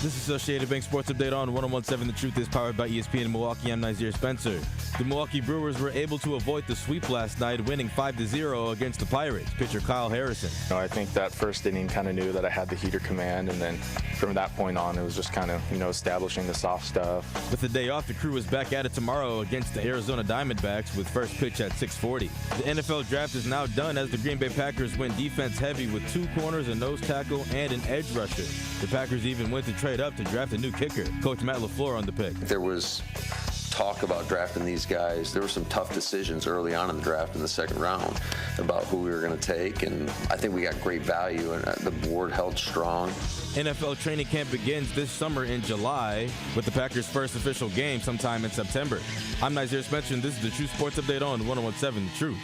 This is Associated Bank Sports Update on 101.7 The Truth is powered by ESPN in Milwaukee. I'm Nazir Spencer. The Milwaukee Brewers were able to avoid the sweep last night, winning 5-0 against the Pirates. Pitcher Kyle Harrison. I think that first inning kind of knew that I had the heater command, and then from that point on, it was just kind of, establishing the soft stuff. With the day off, the crew is back at it tomorrow against the Arizona Diamondbacks with first pitch at 6:40. The NFL draft is now done as the Green Bay Packers went defense heavy with 2 corners, a nose tackle, and an edge rusher. The Packers even went to trade up to draft a new kicker. Coach Matt LaFleur on the pick. There was talk about drafting these guys. There were some tough decisions early on in the draft in the second round about who we were going to take, and I think we got great value, and the board held strong. NFL training camp begins this summer in July with the Packers' first official game sometime in September. I'm Xavier Spencer, and this is the True Sports Update on 101.7 The Truth.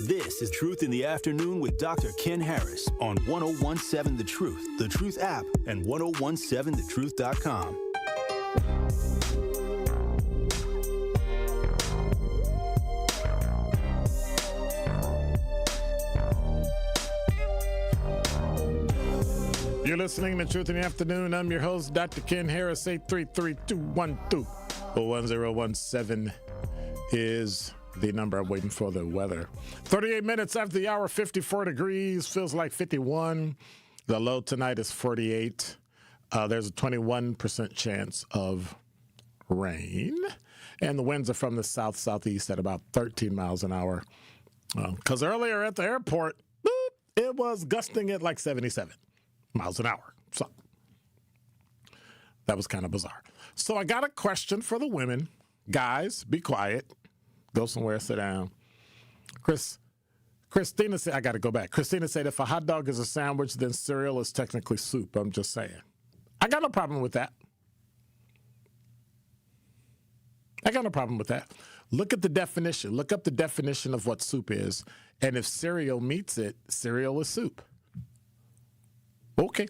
This is Truth in the Afternoon with Dr. Ken Harris on 101.7 The Truth app, and 1017thetruth.com. You're listening to Truth in the Afternoon. I'm your host, Dr. Ken Harris. 833-212-1017 is the number. I'm waiting for the weather. 38 minutes after the hour, 54 degrees, feels like 51. The low tonight is 48. There's a 21% chance of rain. And the winds are from the south-southeast at about 13 miles an hour. Because earlier at the airport, it was gusting at like 77 miles an hour. So that was kind of bizarre. So I got a question for the women. Guys, be quiet. Go somewhere, sit down. Christina said, I got to go back. Christina said, if a hot dog is a sandwich, then cereal is technically soup. I'm just saying. I got no problem with that. Look at the definition. Look up the definition of what soup is. And if cereal meets it, cereal is soup. Okay.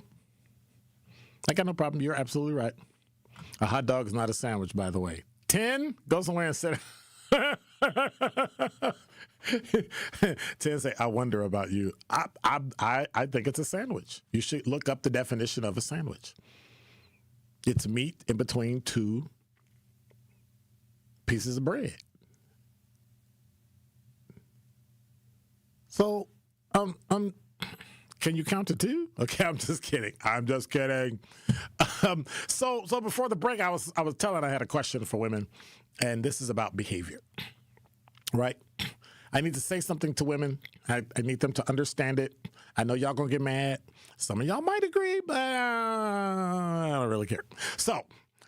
I got no problem. You're absolutely right. A hot dog is not a sandwich, by the way. 10, go somewhere and sit. 10 say, I wonder about you. I think it's a sandwich. You should look up the definition of a sandwich. It's meat in between two pieces of bread. So, can you count to two? Okay, I'm just kidding. So before the break, I was telling I had a question for women, and this is about behavior, right? I need to say something to women. I need them to understand it. I know y'all gonna get mad. Some of y'all might agree, but I don't really care. So,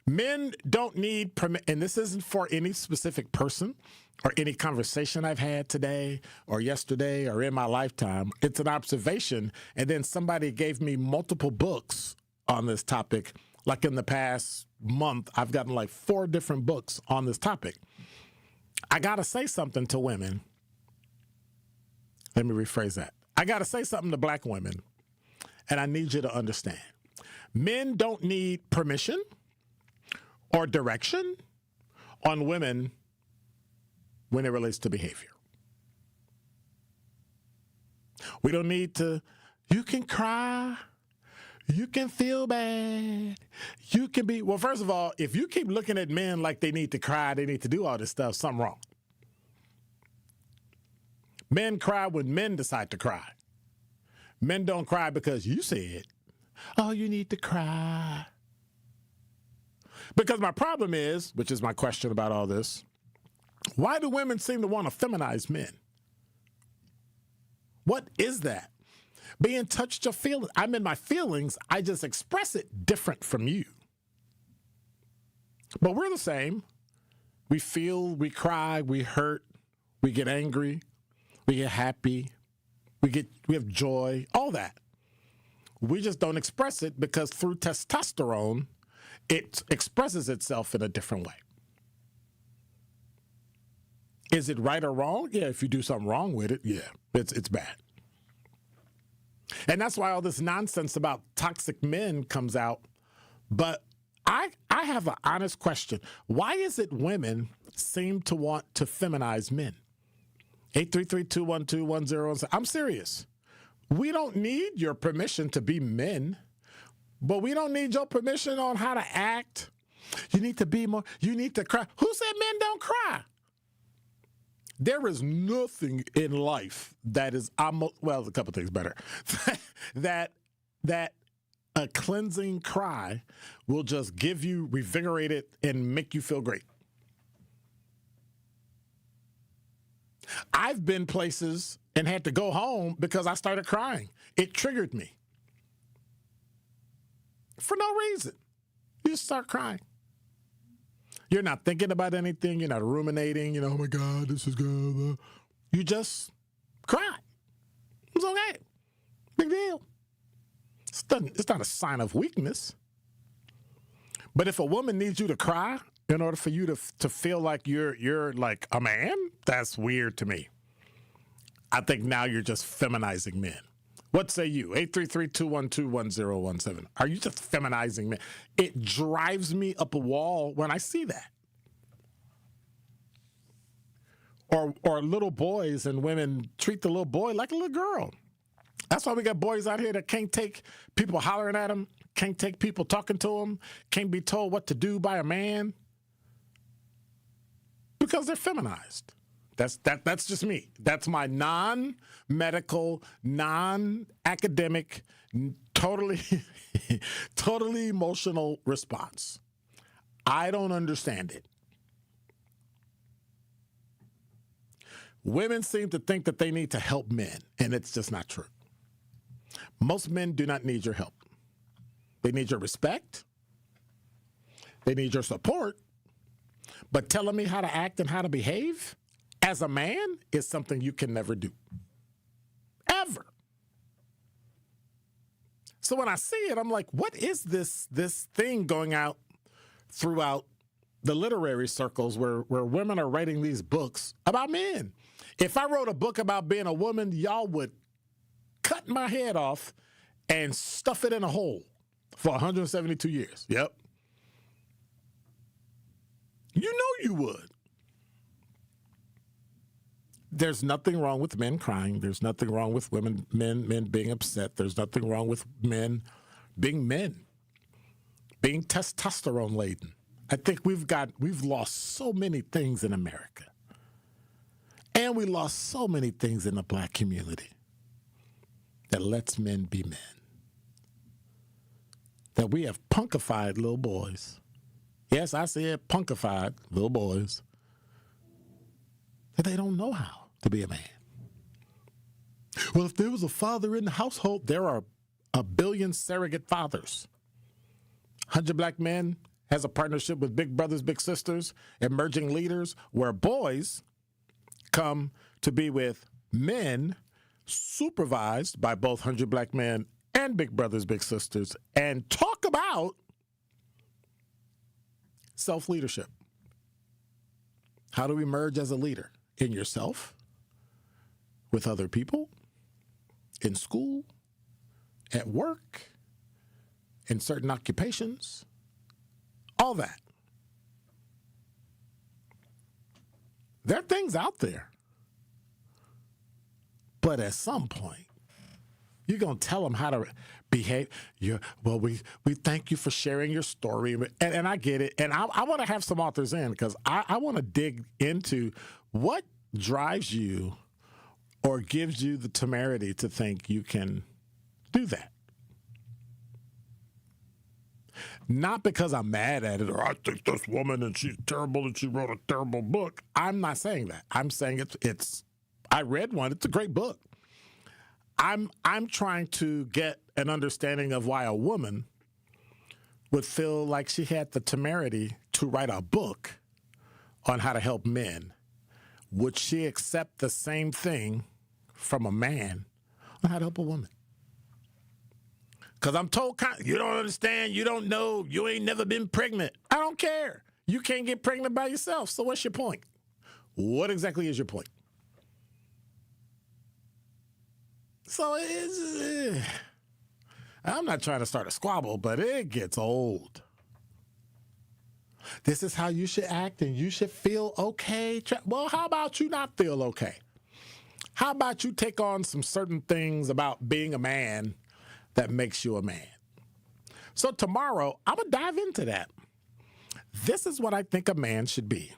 men don't need and this isn't for any specific person or any conversation I've had today or yesterday or in my lifetime. It's an observation, and then somebody gave me multiple books on this topic. Like in the past month, I've gotten like 4 different books on this topic. I got to say something to women. Let me rephrase that. I got to say something to black women, and I need you to understand. Men don't need permission or direction on women when it relates to behavior. We don't need to, you can cry, you can feel bad, you can be, well, first of all, if you keep looking at men like they need to cry, they need to do all this stuff, something wrong. Men cry when men decide to cry. Men don't cry because you said, oh, you need to cry. Because my problem is, which is my question about all this, why do women seem to want to feminize men? What is that? Being touched your feelings. I'm in my feelings. I just express it different from you. But we're the same. We feel, we cry, we hurt, we get angry, we get happy, we have joy, all that. We just don't express it because through testosterone, it expresses itself in a different way. Is it right or wrong? Yeah, if you do something wrong with it, yeah, it's bad. And that's why all this nonsense about toxic men comes out. But I have an honest question. Why is it women seem to want to feminize men? 833-212-1017. I'm serious. We don't need your permission to be men, but we don't need your permission on how to act. You need to be more, you need to cry. Who said men don't cry? There is nothing in life that is well, a couple things better. that a cleansing cry will just give you, revigorate it, and make you feel great. I've been places and had to go home because I started crying. It triggered me. For no reason. You just start crying. You're not thinking about anything. You're not ruminating. Oh, my God, this is good. You just cry. It's okay. Big deal. It's not a sign of weakness. But if a woman needs you to cry in order for you to feel like you're like a man, that's weird to me. I think now you're just feminizing men. What say you? 833-212-1017. Are you just feminizing men? It drives me up a wall when I see that. Or little boys and women treat the little boy like a little girl. That's why we got boys out here that can't take people hollering at them, can't take people talking to them, can't be told what to do by a man because they're feminized. That's just me. That's my non-medical, non-academic, totally emotional response. I don't understand it. Women seem to think that they need to help men, and it's just not true. Most men do not need your help. They need your respect. They need your support. But telling me how to act and how to behave as a man is something you can never do. Ever. So when I see it, I'm like, what is this thing going out throughout the literary circles where women are writing these books about men? If I wrote a book about being a woman, y'all would cut my head off and stuff it in a hole for 172 years. Yep. You know you would. There's nothing wrong with men crying. There's nothing wrong with men being upset. There's nothing wrong with men, being testosterone laden. I think we've lost so many things in America. And we lost so many things in the black community that lets men be men. That we have punkified little boys. Yes, I said punkified little boys. That they don't know how to be a man. Well, if there was a father in the household, there are a billion surrogate fathers. 100 Black Men has a partnership with Big Brothers Big Sisters, emerging leaders, where boys come to be with men supervised by both 100 Black Men and Big Brothers Big Sisters and talk about self-leadership. How to emerge as a leader in yourself, with other people, in school, at work, in certain occupations, all that. There are things out there. But at some point, you're going to tell them how to behave. We thank you for sharing your story. And I get it. And I want to have some authors in because I want to dig into what drives you or gives you the temerity to think you can do that. Not because I'm mad at it or I think this woman and she's terrible and she wrote a terrible book. I'm not saying that. I'm saying it's I read one. It's a great book. I'm trying to get an understanding of why a woman would feel like she had the temerity to write a book on how to help men. Would she accept the same thing from a man on how to help a woman? Because I'm told, you don't understand, you don't know, you ain't never been pregnant. I don't care. You can't get pregnant by yourself, so what's your point? What exactly is your point? So I'm not trying to start a squabble, but it gets old. This is how you should act and you should feel okay. Well, how about you not feel okay? How about you take on some certain things about being a man that makes you a man? So tomorrow, I'm going to dive into that. This is what I think a man should be.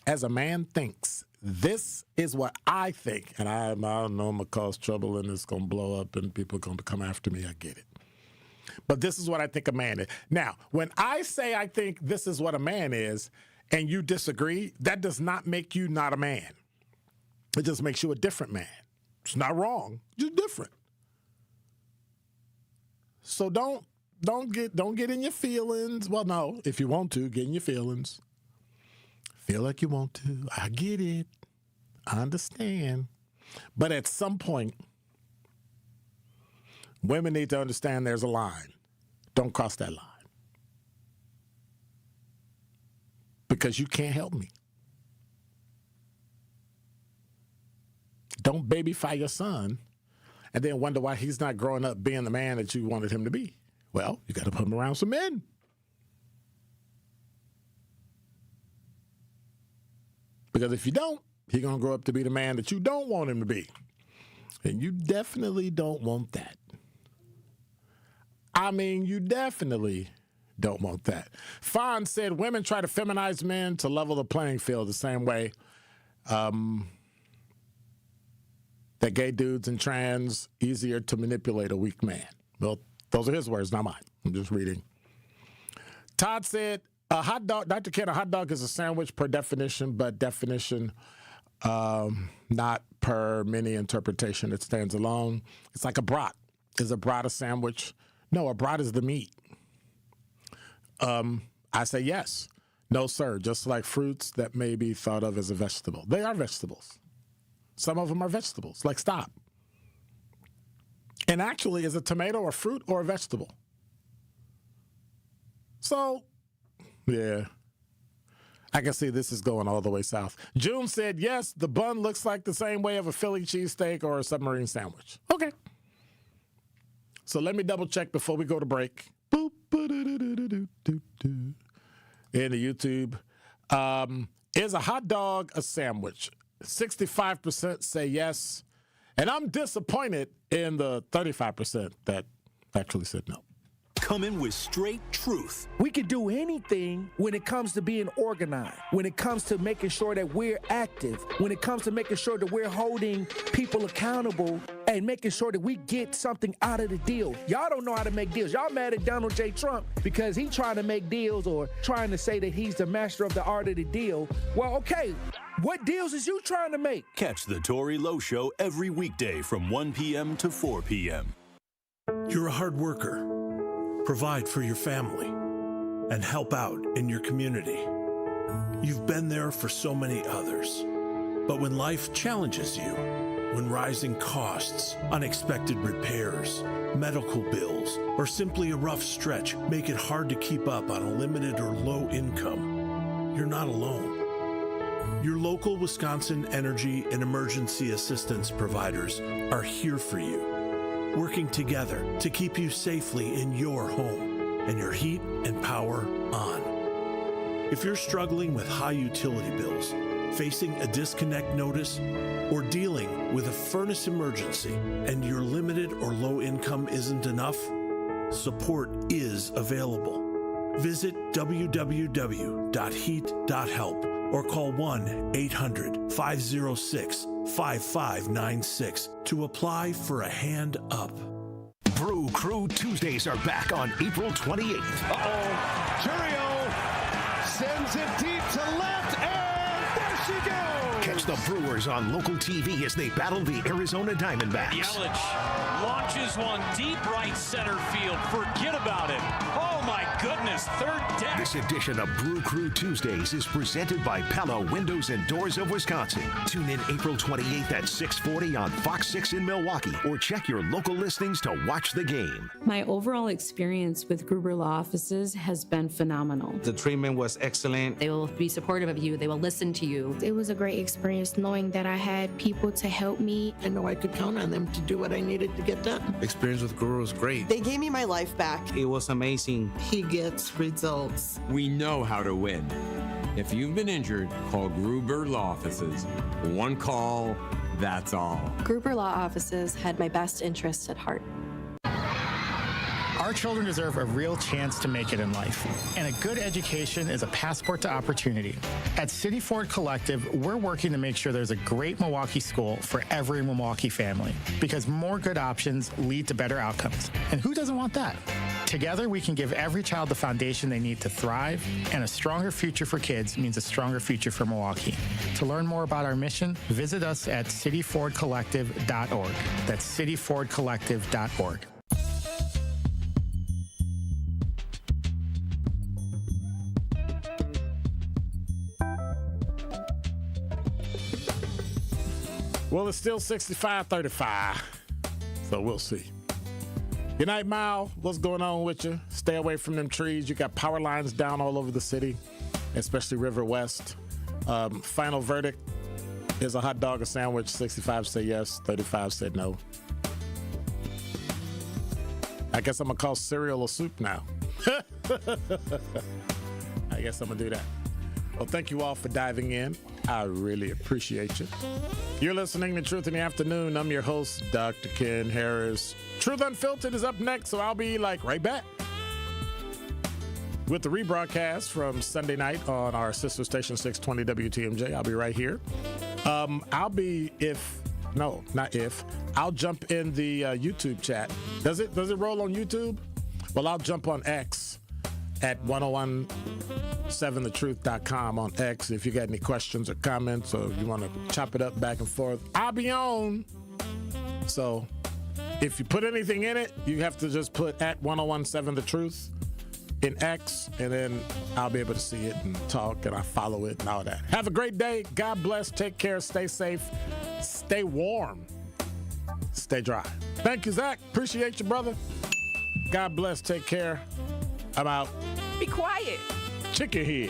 As a man thinks, this is what I think. And I know I'm going to cause trouble and it's going to blow up and people are going to come after me. I get it. But this is what I think a man is. Now, when I say I think this is what a man is and you disagree, that does not make you not a man. It just makes you a different man. It's not wrong, just different. So don't get in your feelings. Well, no, if you want to, get in your feelings. Feel like you want to. I get it. I understand. But at some point, women need to understand there's a line. Don't cross that line. Because you can't help me. Don't babyfy your son and then wonder why he's not growing up being the man that you wanted him to be. Well, you got to put him around some men. Because if you don't, he's going to grow up to be the man that you don't want him to be. And you definitely don't want that. I mean, you definitely don't want that. Fawn said women try to feminize men to level the playing field the same way that gay dudes and trans easier to manipulate a weak man. Well, those are his words, not mine. I'm just reading. Todd said, a hot dog, Dr. Ken, a hot dog is a sandwich per definition, but definition not per many interpretation. It stands alone. It's like a brat. Is a brat a sandwich? No, a brat is the meat. I say yes. No, sir. Just like fruits that may be thought of as a vegetable. They are vegetables. Some of them are vegetables. Like, stop. And actually, is a tomato a fruit or a vegetable? So, yeah. I can see this is going all the way south. June said, yes, the bun looks like the same way of a Philly cheesesteak or a submarine sandwich. Okay. So let me double check before we go to break. Boop, in the YouTube. Is a hot dog a sandwich? 65% say yes. And I'm disappointed in the 35% that actually said no. Coming with straight truth. We can do anything when it comes to being organized, when it comes to making sure that we're active, when it comes to making sure that we're holding people accountable and making sure that we get something out of the deal. Y'all don't know how to make deals. Y'all mad at Donald J. Trump because he's trying to make deals or trying to say that he's the master of the art of the deal. Well, okay, what deals is you trying to make? Catch the Tory Lowe Show every weekday from 1 p.m. to 4 p.m. You're a hard worker. Provide for your family and help out in your community. You've been there for so many others. But when life challenges you, when rising costs, unexpected repairs, medical bills, or simply a rough stretch make it hard to keep up on a limited or low income, you're not alone. Your local Wisconsin energy and emergency assistance providers are here for you, working together to keep you safely in your home and your heat and power on. If you're struggling with high utility bills, facing a disconnect notice, or dealing with a furnace emergency and your limited or low income isn't enough, support is available. Visit www.heat.help or call 1-800-506-5596 to apply for a hand up. Brew Crew Tuesdays are back on April 28th. Uh-oh. Churio sends it deep to left, and there she goes. Catch the Brewers on local TV as they battle the Arizona Diamondbacks. Yelich launches one deep right center field. Forget about it. Oh, my goodness. Third deck. This edition of Brew Crew Tuesdays is presented by Pella Windows and Doors of Wisconsin. Tune in April 28th at 6:40 on Fox 6 in Milwaukee, or check your local listings to watch the game. My overall experience with Gruber Law Offices has been phenomenal. The treatment was excellent. They will be supportive of you. They will listen to you. It was a great experience knowing that I had people to help me. I know I could count on them to do what I needed to get done. Experience with Gruber was great. They gave me my life back. It was amazing. He gets results. We know how to win. If you've been injured, call Gruber Law Offices. One call, that's all. Gruber Law Offices had my best interests at heart. Our children deserve a real chance to make it in life, and a good education is a passport to opportunity. At City Ford Collective, we're working to make sure there's a great Milwaukee school for every Milwaukee family, because more good options lead to better outcomes. And who doesn't want that? Together, we can give every child the foundation they need to thrive, and a stronger future for kids means a stronger future for Milwaukee. To learn more about our mission, visit us at cityfordcollective.org. That's cityfordcollective.org. Well, it's still 65-35, so we'll see. Good night, Mal. What's going on with you? Stay away from them trees. You got power lines down all over the city, especially River West. Final verdict is a hot dog, a sandwich. 65 say yes, 35 said no. I guess I'm going to call cereal a soup now. I guess I'm going to do that. Well, thank you all for diving in. I really appreciate you. You're listening to Truth in the Afternoon. I'm your host, Dr. Ken Harris. Truth Unfiltered is up next, so I'll be right back with the rebroadcast from Sunday night on our sister station 620 WTMJ. I'll be right here. I'll jump in the YouTube chat. Does it roll on YouTube? Well, I'll jump on X at 1017thetruth.com on X. If you got any questions or comments or you want to chop it up back and forth, I'll be on. So if you put anything in it, you have to just put at 1017thetruth in X, and then I'll be able to see it and talk, and I follow it and all that. Have a great day. God bless. Take care. Stay safe. Stay warm. Stay dry. Thank you, Zach. Appreciate you, brother. God bless. Take care. I'm out. Be quiet. Chicken head.